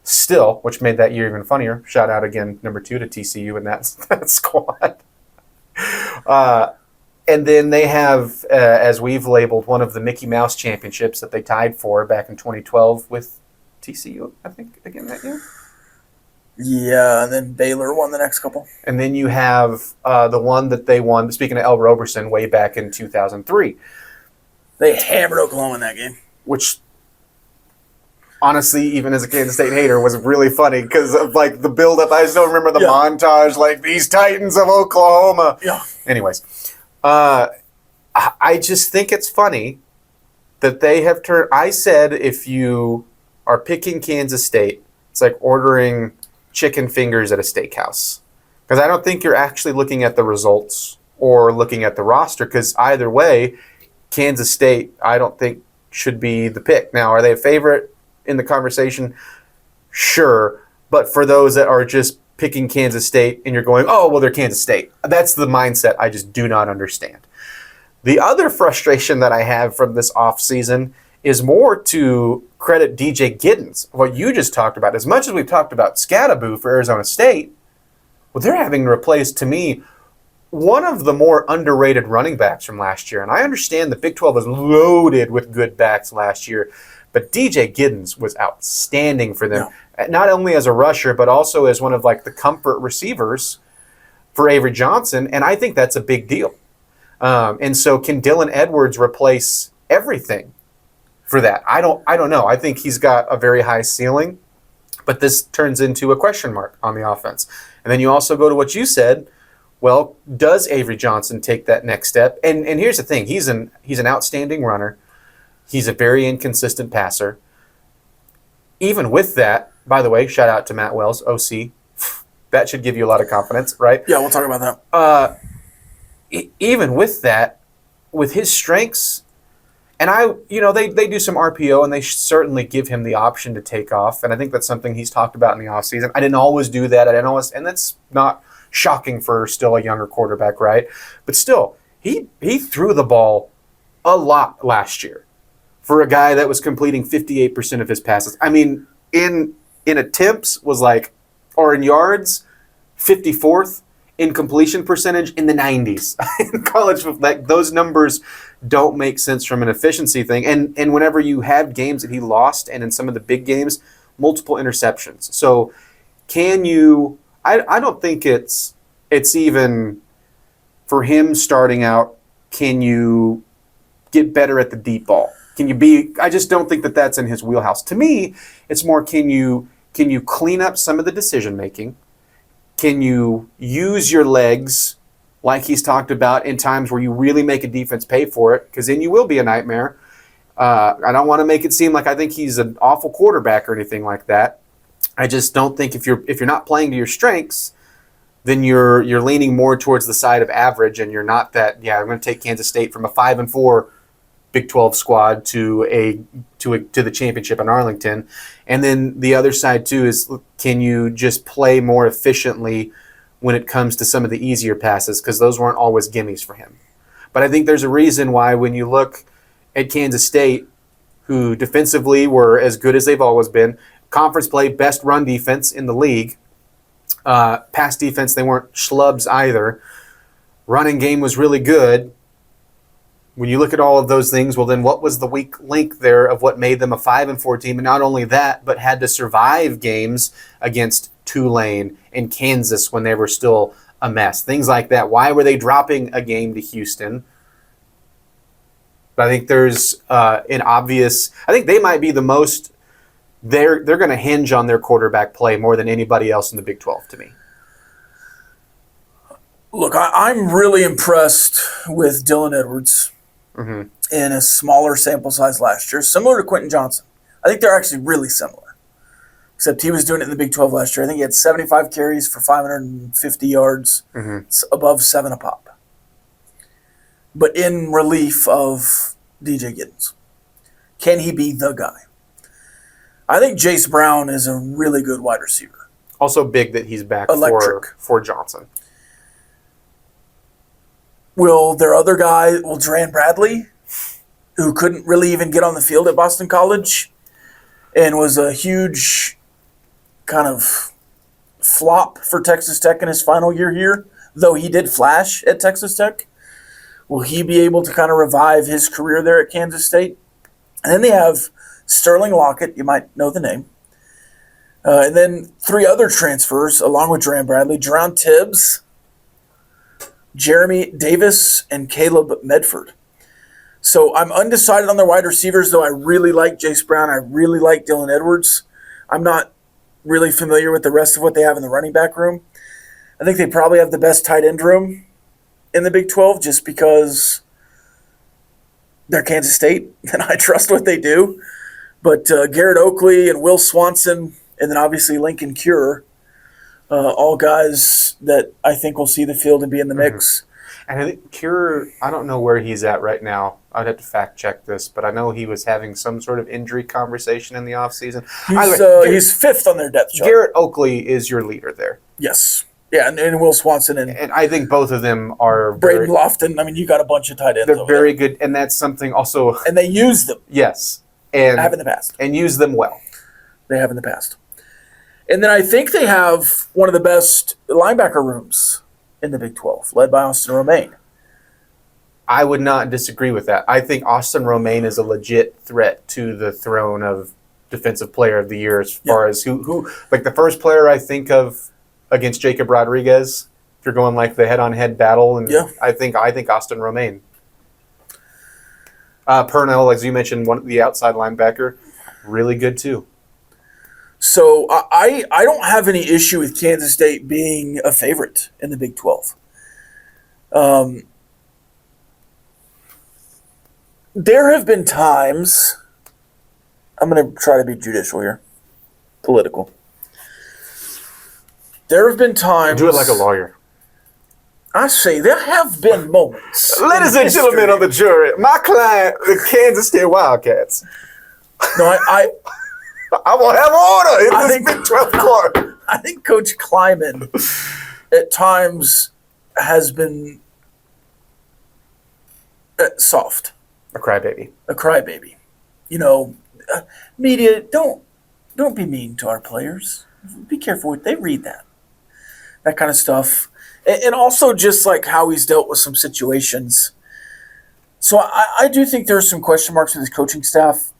still, which made that year even funnier. Shout out again, number 2 to TCU in that squad. And then they have, as we've labeled, one of the Mickey Mouse championships that they tied for back in 2012 with TCU, I think, again that year. Yeah, and then Baylor won the next couple. And then you have the one that they won, speaking of L. Roberson, way back in 2003. They hammered Oklahoma in that game. Which, honestly, even as a Kansas State hater, was really funny because of, like, the build-up. I still remember the montage, like, these Titans of Oklahoma. Yeah. Anyways. I just think it's funny that they have turned. I said if you are picking Kansas State, it's like ordering chicken fingers at a steakhouse. Because I don't think you're actually looking at the results or looking at the roster, because either way, Kansas State, I don't think, should be the pick. Now, are they a favorite in the conversation? Sure. But for those that are just picking Kansas State and you're going, oh, well, they're Kansas State. That's the mindset I just do not understand. The other frustration that I have from this offseason is more to credit DJ Giddens, what you just talked about. As much as we've talked about Scattaboo for Arizona State, well, they're having to replace, to me, one of the more underrated running backs from last year. And I understand the Big 12 was loaded with good backs last year, but DJ Giddens was outstanding for them, not only as a rusher, but also as one of like the comfort receivers for Avery Johnson. And I think that's a big deal. And so can Dylan Edwards replace everything for that? I don't know. I think he's got a very high ceiling, but this turns into a question mark on the offense. And then you also go to what you said. Well, does Avery Johnson take that next step? And here's the thing. He's an outstanding runner. He's a very inconsistent passer. Even with that, by the way, shout out to Matt Wells, OC. That should give you a lot of confidence, right? Yeah, we'll talk about that. Even with that, with his strengths, and they do some RPO, and they certainly give him the option to take off, and I think that's something he's talked about in the offseason. I didn't always do that. And that's not shocking for still a younger quarterback, right? But still, he threw the ball a lot last year for a guy that was completing 58% of his passes. I mean, in attempts was like, or in yards, 54th. In completion percentage, in the 90s. In college, like, those numbers don't make sense from an efficiency thing. And whenever you have games that he lost, and in some of the big games, multiple interceptions. So can you – I don't think it's even for him starting out, can you get better at the deep ball? Can you be – I just don't think that that's in his wheelhouse. To me, it's more can you clean up some of the decision-making? Can you use your legs like he's talked about in times where you really make a defense pay for it? Because then you will be a nightmare. I don't want to make it seem like I think he's an awful quarterback or anything like that. I just don't think if you're not playing to your strengths, then you're leaning more towards the side of average, and you're not that. Yeah, I'm going to take Kansas State from a 5-4 Big 12 squad to the championship in Arlington. And then the other side too is, can you just play more efficiently when it comes to some of the easier passes, because those weren't always gimmies for him. But I think there's a reason why when you look at Kansas State, who defensively were as good as they've always been, conference play, best run defense in the league, pass defense, they weren't schlubs either, running game was really good. When you look at all of those things, well, then what was the weak link there of what made them a 5-4 team? And not only that, but had to survive games against Tulane and Kansas when they were still a mess. Things like that. Why were they dropping a game to Houston? But I think there's an obvious – I think they might be the most – they're going to hinge on their quarterback play more than anybody else in the Big 12 to me. Look, I'm really impressed with Dylan Edwards. Mm-hmm. In a smaller sample size last year, similar to Quentin Johnson. I think they're actually really similar, except he was doing it in the Big 12 last year. I think he had 75 carries for 550 yards, It's above 7 a pop. But in relief of DJ Giddens. Can he be the guy? I think Jace Brown is a really good wide receiver. Also big that he's back for Johnson. Will their other guy, Duran Bradley, who couldn't really even get on the field at Boston College and was a huge kind of flop for Texas Tech in his final year here, though he did flash at Texas Tech, will he be able to kind of revive his career there at Kansas State? And then they have Sterling Lockett, you might know the name, and then 3 other transfers along with Duran Bradley, Jerron Tibbs, Jeremy Davis, and Caleb Medford. So I'm undecided on their wide receivers, though I really like Jace Brown. I really like Dylan Edwards. I'm not really familiar with the rest of what they have in the running back room. I think they probably have the best tight end room in the Big 12 just because they're Kansas State, and I trust what they do. But Garrett Oakley and Will Swanson, and then obviously Lincoln Cure, all guys that I think will see the field and be in the mix. And I think Cure, I don't know where he's at right now. I'd have to fact check this, but I know he was having some sort of injury conversation in the offseason. He's 5th on their depth chart. Garrett Oakley is your leader there. Yes. Yeah, and Will Swanson And I think both of them are Braden Lofton. I mean, you got a bunch of tight ends. They're very good, and that's something also. And they use them. Yes, and have in the past, and use them well. They have in the past, and then I think they have one of the best linebacker rooms in the Big 12, led by Austin Romaine. I would not disagree with that. I think Austin Romaine is a legit threat to the throne of Defensive Player of the Year as far as who like the first player I think of against Jacob Rodriguez. If you're going like the head-on-head battle, and I think Austin Romaine. Purnell, as you mentioned, the outside linebacker, really good too. So I don't have any issue with Kansas State being a favorite in the Big 12. There have been times, I'm going to try to be judicial here, political. There have been times. Do it like a lawyer. I say there have been moments. Ladies and gentlemen of the jury, my client, the Kansas State Wildcats. No, I will have order in this Big 12 court. I think Coach Kleiman at times has been soft. A crybaby. A crybaby. You know, media, don't be mean to our players. Be careful what they read that. That kind of stuff. And also just like how he's dealt with some situations. So I do think there are some question marks with his coaching staff.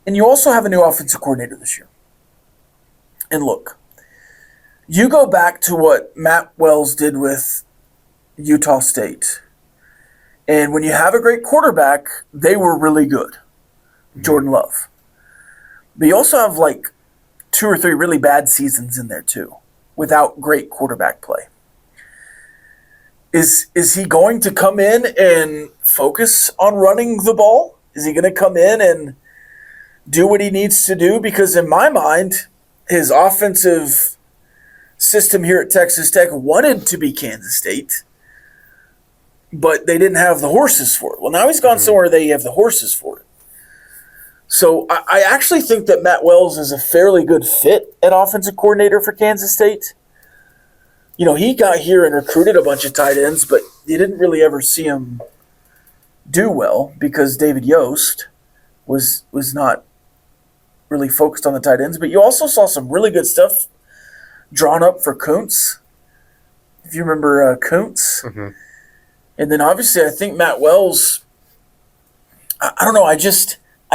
And you also have a new offensive coordinator this year. And look, you go back to what Matt Wells did with Utah State. And when you have a great quarterback, they were really good. Jordan Love. But you also have like 2 or 3 really bad seasons in there too, without great quarterback play. Is he going to come in and focus on running the ball? Is he going to come in and do what he needs to do? Because in my mind, his offensive system here at Texas Tech wanted to be Kansas State, but they didn't have the horses for it. Well, now he's gone somewhere they have the horses for it. So I actually think that Matt Wells is a fairly good fit at offensive coordinator for Kansas State. You know, he got here and recruited a bunch of tight ends, but you didn't really ever see him do well because David Yost was not really focused on the tight ends. But you also saw some really good stuff drawn up for Kuntz, if you remember Kuntz. Mm-hmm. And then obviously I think Matt Wells, I don't know, I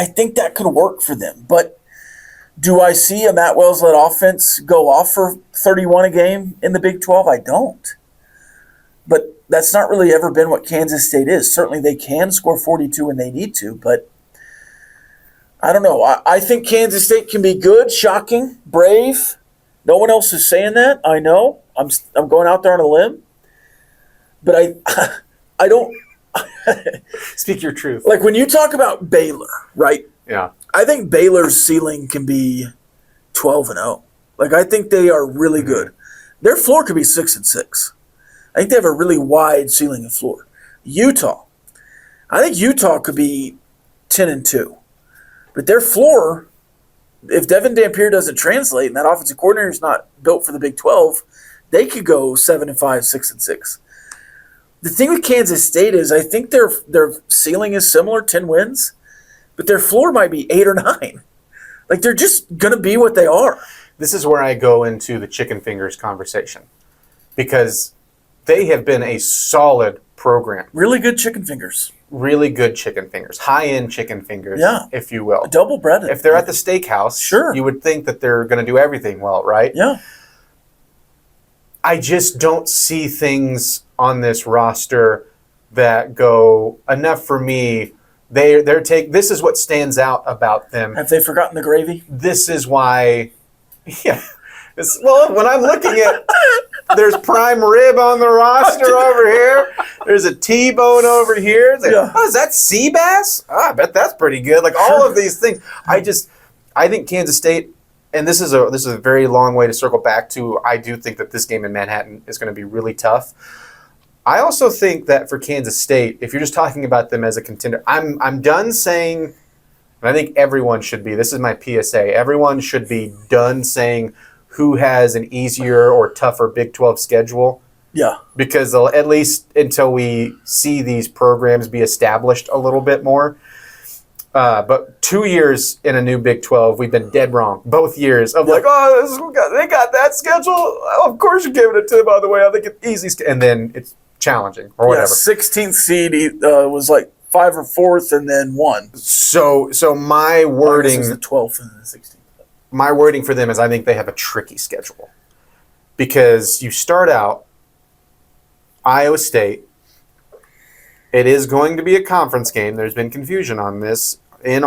think that could work for them. But do I see a Matt Wells-led offense go off for 31 a game in the Big 12? I don't. But that's not really ever been what Kansas State is. Certainly they can score 42 when they need to, but I don't know. I think Kansas State can be good, shocking, brave. No one else is saying that. I know. I'm going out there on a limb. But I don't speak your truth. Like when you talk about Baylor, right? Yeah. I think Baylor's ceiling can be 12-0. Like I think they are really good. Their floor could be 6-6. I think they have a really wide ceiling and floor. Utah, I think Utah could be 10-2. But their floor, if Devin Dampier doesn't translate and that offensive coordinator is not built for the Big 12, they could go 7-5, 6-6. The thing with Kansas State is I think their ceiling is similar, 10 wins, but their floor might be 8 or 9. Like they're just going to be what they are. This is where I go into the chicken fingers conversation because they have been a solid program. Really good chicken fingers. Really good chicken fingers. High-end chicken fingers, if you will. Double-breaded. If they're at the steakhouse, sure, you would think that they're going to do everything well, right? Yeah. I just don't see things on this roster that go enough for me. This is what stands out about them. Have they forgotten the gravy? This is why, when I'm looking at, there's prime rib on the roster over here. There's a T-bone over here. It's like, oh, is that sea bass? Oh, I bet that's pretty good. Like all of these things. I think Kansas State, and this is a very long way to circle back to, I do think that this game in Manhattan is going to be really tough. I also think that for Kansas State, if you're just talking about them as a contender, I'm done saying, and I think everyone should be, this is my PSA, everyone should be done saying who has an easier or tougher Big 12 schedule. Yeah. Because at least until we see these programs be established a little bit more. But 2 years in a new Big 12, we've been dead wrong. Both years of they got that schedule. Of course you're giving it to them, by the way. I think it's easy. And then it's challenging or whatever. 16th seed was like 5 or 4th and then 1. So my wording was the 12th and the 16th. My wording for them is I think they have a tricky schedule. Because you start out Iowa State. It is going to be a conference game. There's been confusion on this. And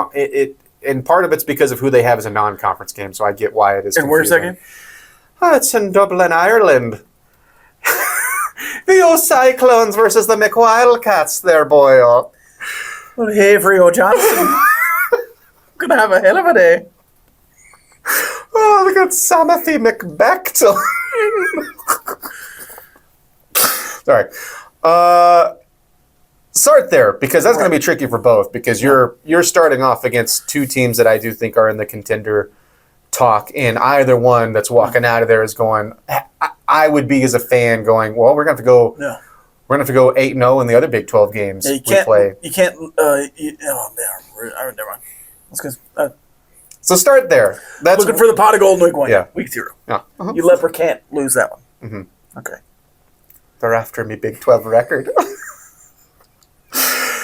part of it's because of who they have as a non-conference game, so I get why it is confusing. And where's that game? It's in Dublin, Ireland. The old Cyclones versus the McWildcats there, boy. Well, hey, Rio Johnson. Gonna have a hell of a day. Oh, look at Samathy McBechtel. Sorry. Start there, because that's going to be tricky for both, because you're starting off against two teams that I do think are in the contender talk, and either one that's walking out of there is going, I would be as a fan going, well, we're going to have to go 8-0 in the other Big 12 games we play. You can't, never mind. So start there. That's looking for the pot of gold in week 1. Yeah. Week 0. Yeah. Uh-huh. You leper can't lose that one. Mm-hmm. Okay. They're after me Big 12 record.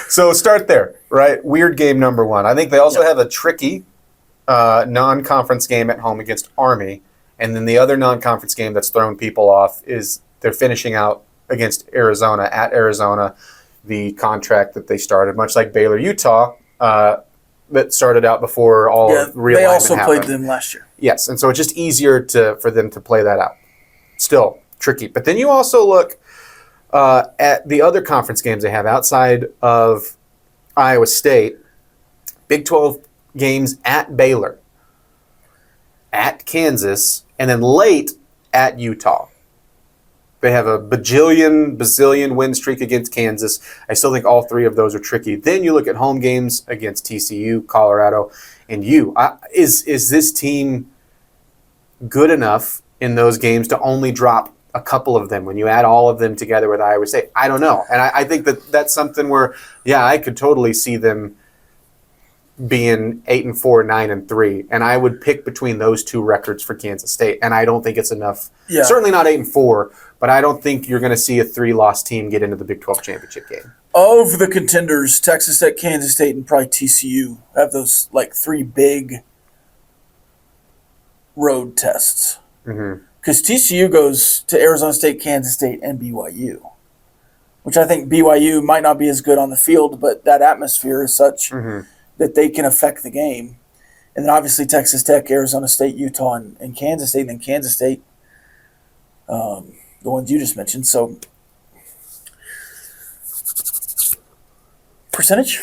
So start there, right? Weird game number 1. I think they also have a tricky non-conference game at home against Army. And then the other non-conference game that's thrown people off is they're finishing out against Arizona, at Arizona, the contract that they started, much like Baylor-Utah, that started out before all of realignment they also happened. played them last year. Yes, and so it's just easier for them to play that out. Still tricky. But then you also look at the other conference games they have outside of Iowa State. Big 12 games at Baylor, at Kansas, and then late at Utah. They have a bazillion win streak against Kansas. I still think all 3 of those are tricky. Then you look at home games against TCU, Colorado, and is this team good enough in those games to only drop a couple of them when you add all of them together with Iowa State? I don't know. And I think that's something where, I could totally see them being 8-4, 9-3, and I would pick between those 2 records for Kansas State. And I don't think it's enough. Yeah. Certainly not 8-4, but I don't think you're going to see a 3-loss team get into the Big 12 championship game. Of the contenders, Texas Tech, Kansas State, and probably TCU have those 3 big road tests. Mm-hmm. Because TCU goes to Arizona State, Kansas State, and BYU, which I think BYU might not be as good on the field, but that atmosphere is such that they can affect the game. And then obviously Texas Tech, Arizona State, Utah, and Kansas State, and then Kansas State, the ones you just mentioned. So percentage?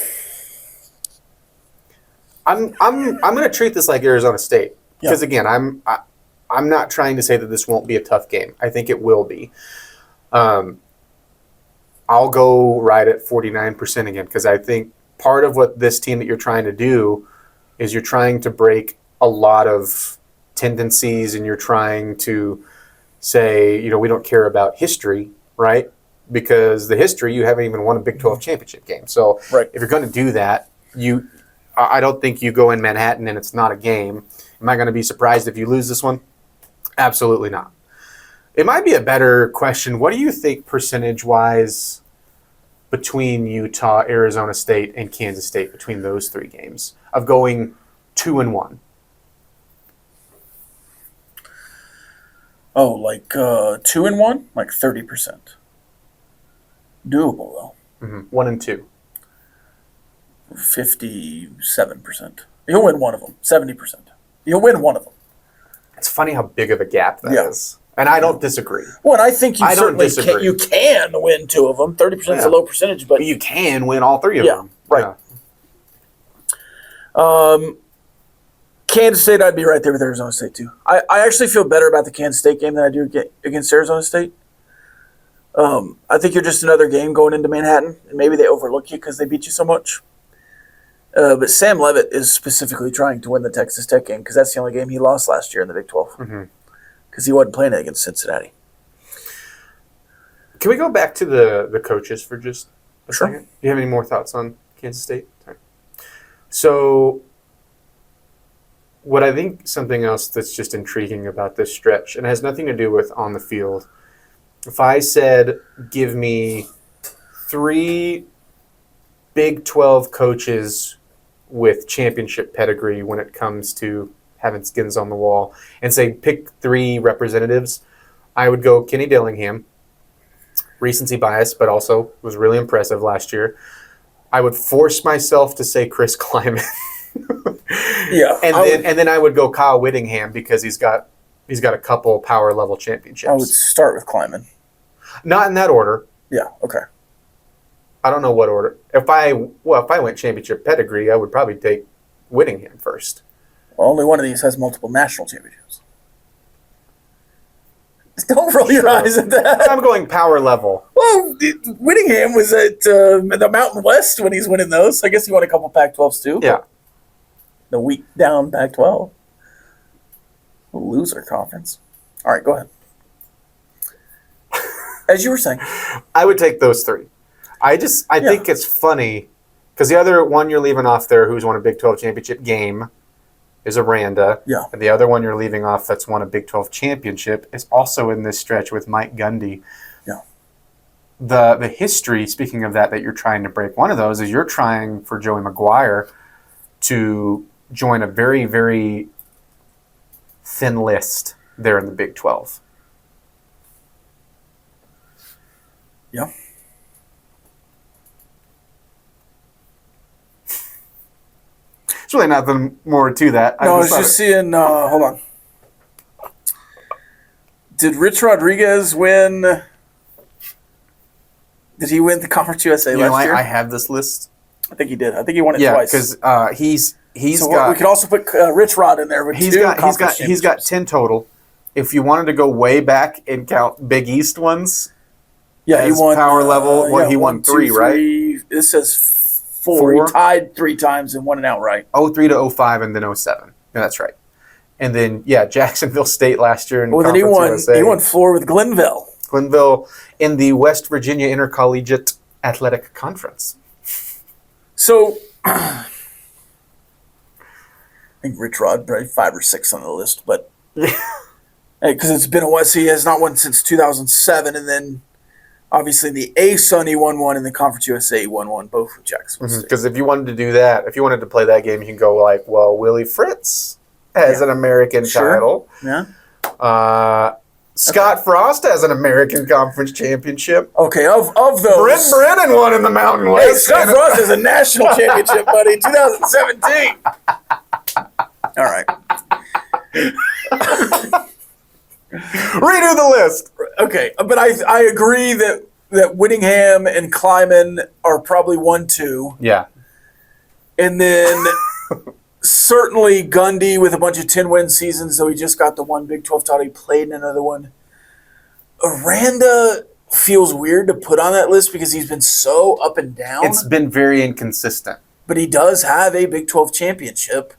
I'm going to treat this like Arizona State, because again, I'm not trying to say that this won't be a tough game. I think it will be. I'll go right at 49% again, because I think part of what this team that you're trying to do is you're trying to break a lot of tendencies, and you're trying to say, we don't care about history, right? Because the history, you haven't even won a Big 12 championship game. So if you're going to do that, I don't think you go in Manhattan and it's not a game. Am I going to be surprised if you lose this one? Absolutely not. It might be a better question. What do you think percentage-wise between Utah, Arizona State, and Kansas State, between those 3 games, of going 2-1? Oh, 2-1? 30%. Doable, though. Mm-hmm. 1-2. 57%. You'll win one of them. 70%. You'll win one of them. It's funny how big of a gap that is. And I don't disagree. Well, and I think you can win 2 of them. 30% is a low percentage, but you can win all 3 of them. Right. Yeah. Kansas State, I'd be right there with Arizona State too. I actually feel better about the Kansas State game than I do against Arizona State. I think you're just another game going into Manhattan, and maybe they overlook you because they beat you so much. But Sam Leavitt is specifically trying to win the Texas Tech game because that's the only game he lost last year in the Big 12. Mm-hmm. because he wasn't playing it against Cincinnati. Can we go back to the coaches for just a Sure. second? Do you have any more thoughts on Kansas State? Sorry. So, what I think something else that's just intriguing about this stretch, and it has nothing to do with on the field, if I said, give me 3 Big 12 coaches with championship pedigree when it comes to having skins on the wall, and say pick 3 representatives, I would go Kenny Dillingham. Recency bias, but also was really impressive last year. I would force myself to say Chris Kleiman. Yeah. And then I would go Kyle Whittingham because he's got a couple power level championships. I would start with Kleiman. Not in that order. Yeah, okay. I don't know what order. If I went championship pedigree, I would probably take Whittingham first. Well, only one of these has multiple national championships. Don't roll your eyes at that. I'm going power level. Well, Whittingham was at the Mountain West when he's winning those. I guess he won a couple Pac-12s too. Yeah. The week down Pac-12. Loser conference. All right, go ahead. As you were saying. I would take those 3. I think it's funny because the other one you're leaving off there who's won a Big 12 championship game is Aranda. Yeah. And the other one you're leaving off that's won a Big 12 championship is also in this stretch with Mike Gundy. Yeah. The history, speaking of that you're trying to break, one of those is you're trying for Joey McGuire to join a very, very thin list there in the Big 12. Yeah. There's really nothing more to that. No, I was just seeing, hold on. Did Rich Rodriguez win? Did he win the Conference USA last year? I have this list. I think he did. I think he won it Yeah, twice. because he's So got. we could also put Rich Rod in there with He's two got conference he's got championships. 10 total. If you wanted to go way back and count Big East ones, Yeah, he as won power level. He won 1, 3, 2, right? 3. This says 4. 4? He tied 3 times and won an outright. 03 to 05 and then 07. Yeah, that's right. And then Jacksonville State last year in Well, then Conference he USA. won floor with Glenville. Glenville in the West Virginia Intercollegiate Athletic Conference. So I think Rich Rod probably 5 or 6 on the list, but because it's been a while. So he has not won since 2007, and then obviously in the A-Sun he won 1, in the Conference USA he won 1, both with Jacksonville State. Because if you wanted to do that, if you wanted to play that game, you can go like, well, Willie Fritz has an American title. Yeah. Scott Frost has an American Conference championship. Okay, of those. Brent Brennan won in the Mountain Hey, West. Scott Frost has a national championship, buddy, 2017. All right. Redo the list. Okay, but I agree that Whittingham and Kleiman are probably 1, 2. Yeah. And then certainly Gundy with a bunch of 10-win seasons, though he just got the 1 Big 12 title. He played in another one. Aranda feels weird to put on that list because he's been so up and down. It's been very inconsistent. But he does have a Big 12 championship,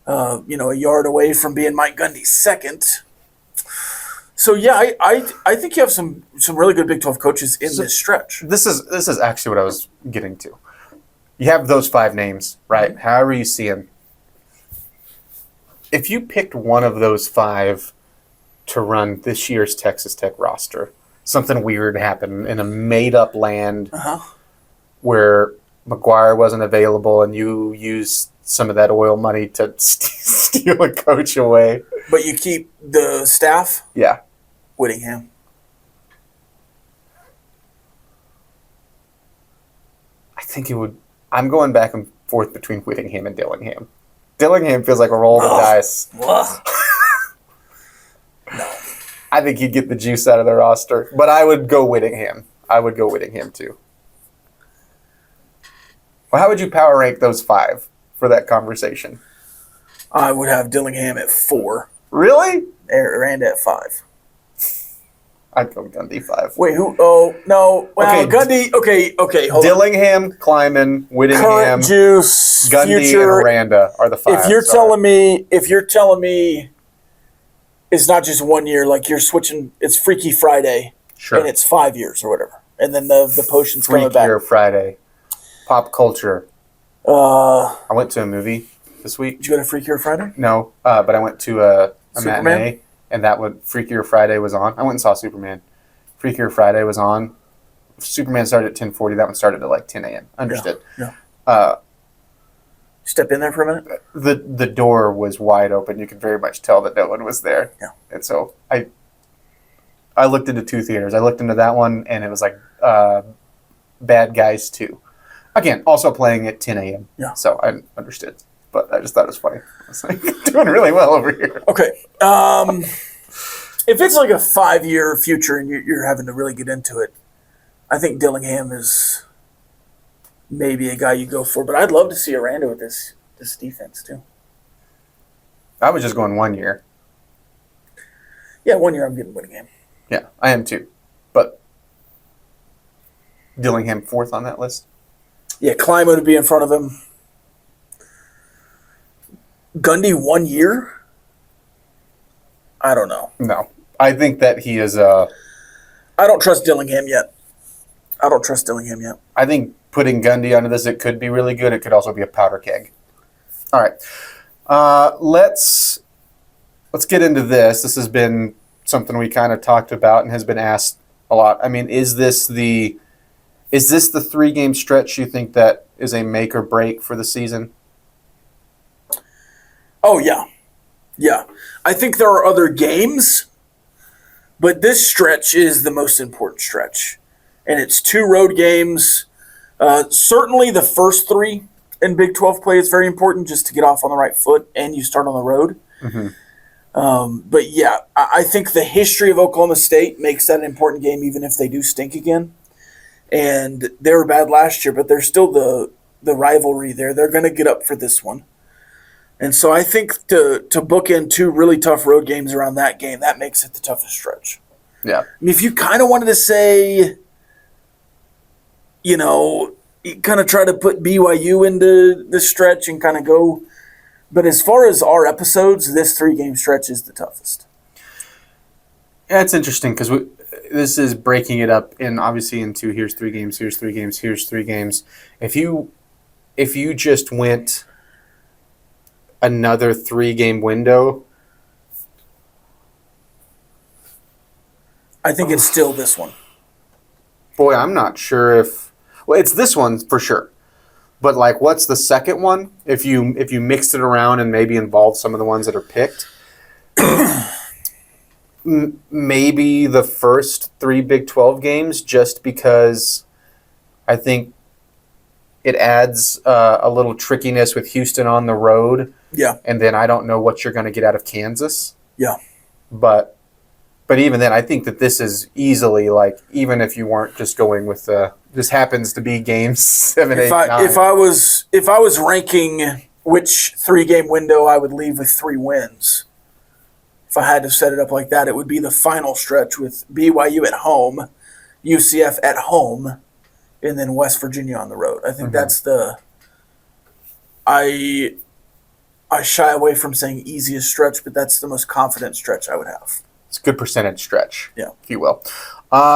a yard away from being Mike Gundy's second. So, yeah, I think you have some really good Big 12 coaches in this stretch. This is actually what I was getting to. You have those 5 names, right? However you see them. If you picked one of those 5 to run this year's Texas Tech roster, something weird happened in a made-up land where McGuire wasn't available and you used some of that oil money to steal a coach away. But you keep the staff? Yeah. Whittingham. I think it would. I'm going back and forth between Whittingham and Dillingham. Dillingham feels like a roll of the dice. Ugh. I think he'd get the juice out of the roster, but I would go Whittingham. I would go Whittingham too. Well, how would you power rank those 5 for that conversation? I would have Dillingham at 4. Really? Aranda at 5. I'd go Gundy 5. Wait, who? Oh, no. Well, Okay. Gundy. Okay. Hold on. Dillingham, Kleiman, Whittingham, Current juice, Gundy, future. and Aranda are the 5. If you're telling me it's not just 1 year. Like you're switching. It's Freaky Friday, Sure. and it's 5 years or whatever. And then the potion's coming back. Freakier Friday. Pop culture. I went to a movie this week. Did you go to Freakier Friday? No, but I went to a Superman? matinee, and that would Freakier Friday was on. I went and saw Superman. Freakier Friday was on. Superman started at 10:40. That one started at like 10 a.m. Understood. Yeah. Step in there for a minute. The door was wide open. You could very much tell that no one was there. Yeah. And so I looked into 2 theaters. I looked into that one, and it was like Bad Guys 2. Again, also playing at 10 a.m. Yeah. So I understood. But I just thought it was funny. I was like, doing really well over here. Okay. If it's like a 5-year future and you're having to really get into it, I think Dillingham is maybe a guy you go for. But I'd love to see Aranda with this defense too. I was just going 1 year. Yeah, 1 year I'm getting Dillingham. Yeah, I am too. But Dillingham 4th on that list. Yeah, Klima to be in front of him. Gundy 1 year? I don't know. No. I think that he is I don't trust Dillingham yet. I think putting Gundy under this, it could be really good. It could also be a powder keg. All right. Let's get into this. This has been something we kind of talked about and has been asked a lot. I mean, is this the 3-game stretch you think that is a make or break for the season? Oh, yeah. Yeah. I think there are other games, but this stretch is the most important stretch. And it's 2 road games. Certainly the first 3 in Big 12 play is very important just to get off on the right foot and you start on the road. Mm-hmm. But, yeah, I think the history of Oklahoma State makes that an important game even if they do stink again. And they were bad last year, but there's still the rivalry there. They're going to get up for this one. And so I think to book in 2 really tough road games around that game, that makes it the toughest stretch. Yeah. I mean, if you kind of wanted to say, you kind of try to put BYU into the stretch and kind of go. But as far as our episodes, this 3-game stretch is the toughest. Yeah, it's interesting because this is breaking it up obviously into here's 3 games, here's 3 games, here's 3 games. If you just went another 3-game window, I think it's still this one. Boy, I'm not sure if. Well, it's this one for sure. But like, what's the second one? If you mixed it around and maybe involved some of the ones that are picked, maybe the first 3 Big 12 games, just because I think it adds a little trickiness with Houston on the road. Yeah. And then I don't know what you're going to get out of Kansas. Yeah. But even then, I think that this is easily, like, even if you weren't just going with this happens to be games 7, 8, 9. If I was ranking which 3-game window I would leave with 3 wins, if I had to set it up like that, it would be the final stretch with BYU at home, UCF at home, and then West Virginia on the road. I think that's the I shy away from saying easiest stretch, but that's the most confident stretch I would have. It's a good percentage stretch, yeah, if you will.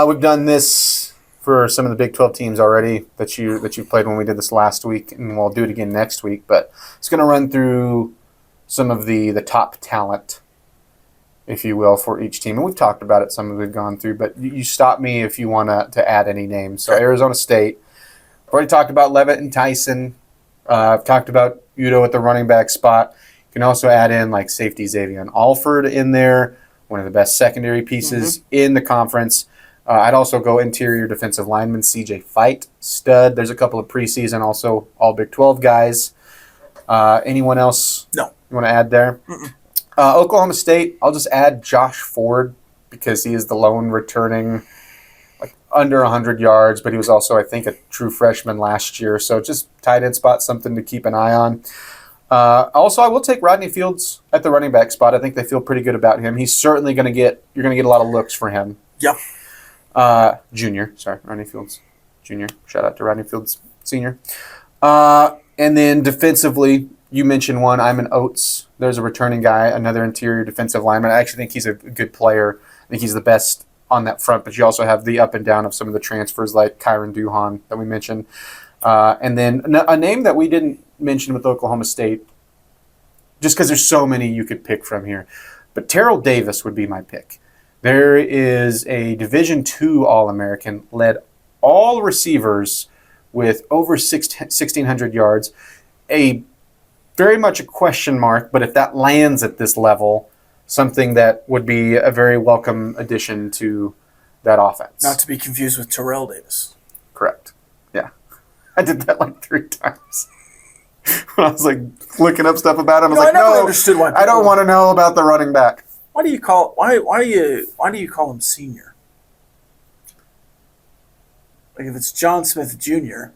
We've done this for some of the Big 12 teams already that you played when we did this last week, and we'll do it again next week. But it's going to run through some of the top talent, if you will, for each team. And we've talked about it, some of it gone through, but you stop me if you want to add any names. So Arizona State, I've already talked about Levitt and Tyson. I've talked about Udo at the running back spot. You can also add in like safety Xavier Alford in there, one of the best secondary pieces in the conference. I'd also go interior defensive lineman CJ Fight, stud. There's a couple of preseason also all Big 12 guys. Anyone else No. you want to add there? Oklahoma State, I'll just add Josh Ford because he is the lone returning like under 100 yards, but he was also, I think, a true freshman last year. So just tight end spot, something to keep an eye on. Also, I will take Rodney Fields at the running back spot. I think they feel pretty good about him. He's certainly you're going to get a lot of looks for him. Yeah. Rodney Fields Jr. Shout out to Rodney Fields Sr. And then defensively, you mentioned one, Iman Oates. There's a returning guy, another interior defensive lineman. I actually think he's a good player. I think he's the best on that front, but you also have the up and down of some of the transfers like Kyron Duhan that we mentioned. And then a name that we didn't mention with Oklahoma State, just because there's so many you could pick from here. But Terrell Davis would be my pick. There is a Division II All-American, led all receivers with over 1,600 yards. Very much a question mark, but if that lands at this level, something that would be a very welcome addition to that offense. Not to be confused with Terrell Davis. Correct. Yeah. I did that like 3 times. When I was like looking up stuff about him, I was like, I understood why I don't want to know about the running back. Why do you call him senior? Like if it's John Smith Jr.,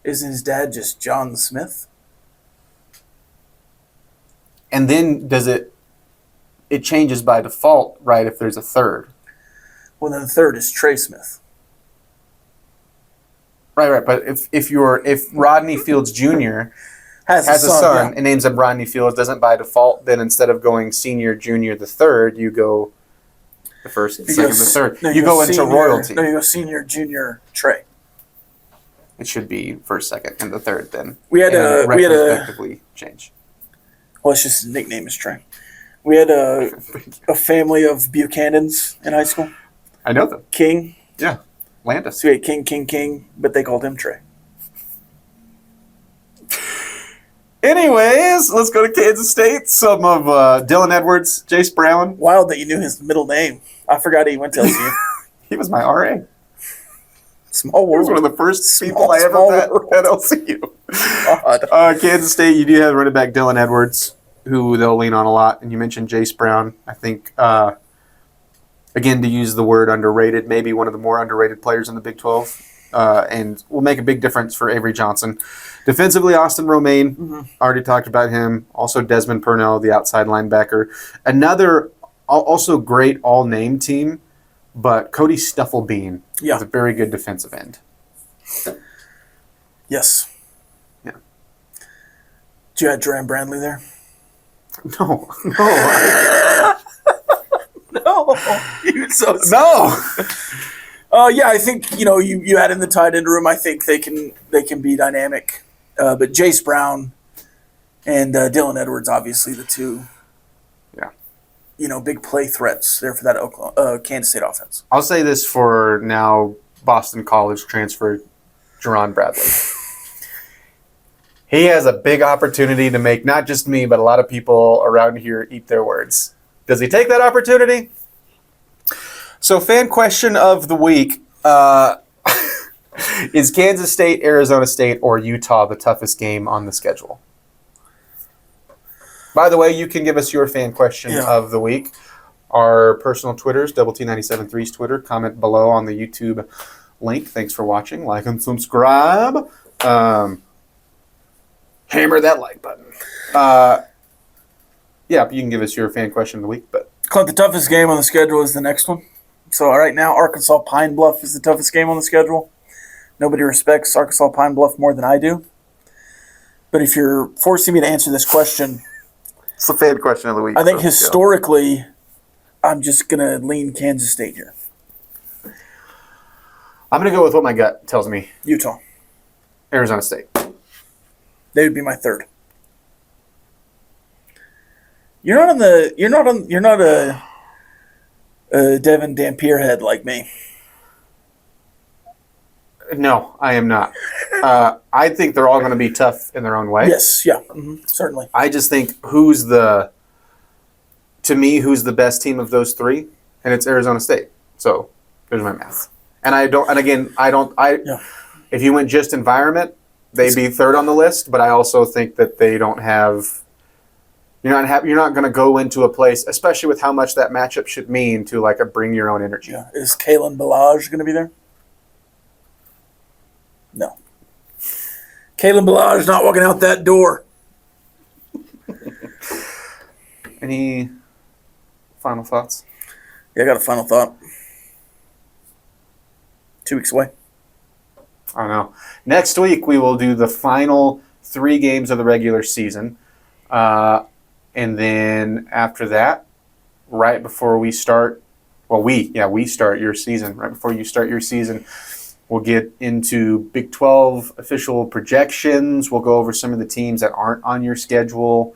isn't his dad just John Smith? And then it changes by default, right, if there's a third. Well, then the third is Trey Smith. Right. But if Rodney Fields Jr. has a son and names him Rodney Fields, doesn't by default, then instead of going senior, junior, the third, you go the first, the second, the third. No, you go into royalty. No, you go senior, junior, Trey. It should be first, second, and the third then. We had retrospectively change. Well, it's just his nickname is Trey. We had a family of Buchanans in high school. I know them. King. Yeah. Landis. So we had King, but they called him Trey. Anyways, let's go to Kansas State. Some of Dylan Edwards, Jace Brown. Wild that you knew his middle name. I forgot he went to LSU. He was my RA. Small world. He was one of the first people I ever met at LSU. Kansas State, you do have running back Dylan Edwards, who they'll lean on a lot. And you mentioned Jace Brown. I think, again, to use the word underrated, maybe one of the more underrated players in the Big 12. And will make a big difference for Avery Johnson. Defensively, Austin Romaine, already talked about him. Also Desmond Purnell, the outside linebacker. Another also great all-name team, but Cody Stufflebean is a very good defensive end. Yes. Yeah. Did you add Duran Bradley there? No. No. No. Yeah, I think you add in the tight end room. I think they can be dynamic. But Jace Brown and Dylan Edwards, obviously the two. Yeah. Big play threats there for that Kansas State offense. I'll say this for now: Boston College transfer Jerron Bradley. He has a big opportunity to make not just me, but a lot of people around here eat their words. Does he take that opportunity? So, fan question of the week. Is Kansas State, Arizona State, or Utah the toughest game on the schedule? By the way, you can give us your fan question of the week. Our personal Twitters, Double T973's Twitter. Comment below on the YouTube link. Thanks for watching. Like and subscribe. Hammer that like button. You can give us your fan question of the week. But Clint, the toughest game on the schedule is the next one. So right now, Arkansas Pine Bluff is the toughest game on the schedule. Nobody respects Arkansas Pine Bluff more than I do. But if you're forcing me to answer this question, it's the fan question of the week. I think historically, I'm just going to lean Kansas State here. I'm going to go with what my gut tells me. Utah. Arizona State. They would be my third. You're not a Devin Dampier head like me. No, I am not. I think they're all going to be tough in their own way. Yes, yeah, certainly. I just think who's the best team of those three, and it's Arizona State. So there's my math. And if you went just environment, they'd be third on the list. But I also think that they don't have. You're not going to go into a place, especially with how much that matchup should mean, to like a bring your own energy. Yeah. Is Kalen Ballage going to be there? No. Kalen Ballage not walking out that door. Any final thoughts? Yeah, I got a final thought. 2 weeks away. I don't know. Next week we will do the final 3 games of the regular season. And then after that, right before we start, we start your season. Right before you start your season, we'll get into Big 12 official projections. We'll go over some of the teams that aren't on your schedule,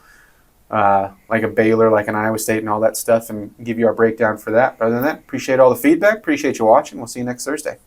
like a Baylor, like an Iowa State, and all that stuff, and give you our breakdown for that. Other than that, appreciate all the feedback. Appreciate you watching. We'll see you next Thursday.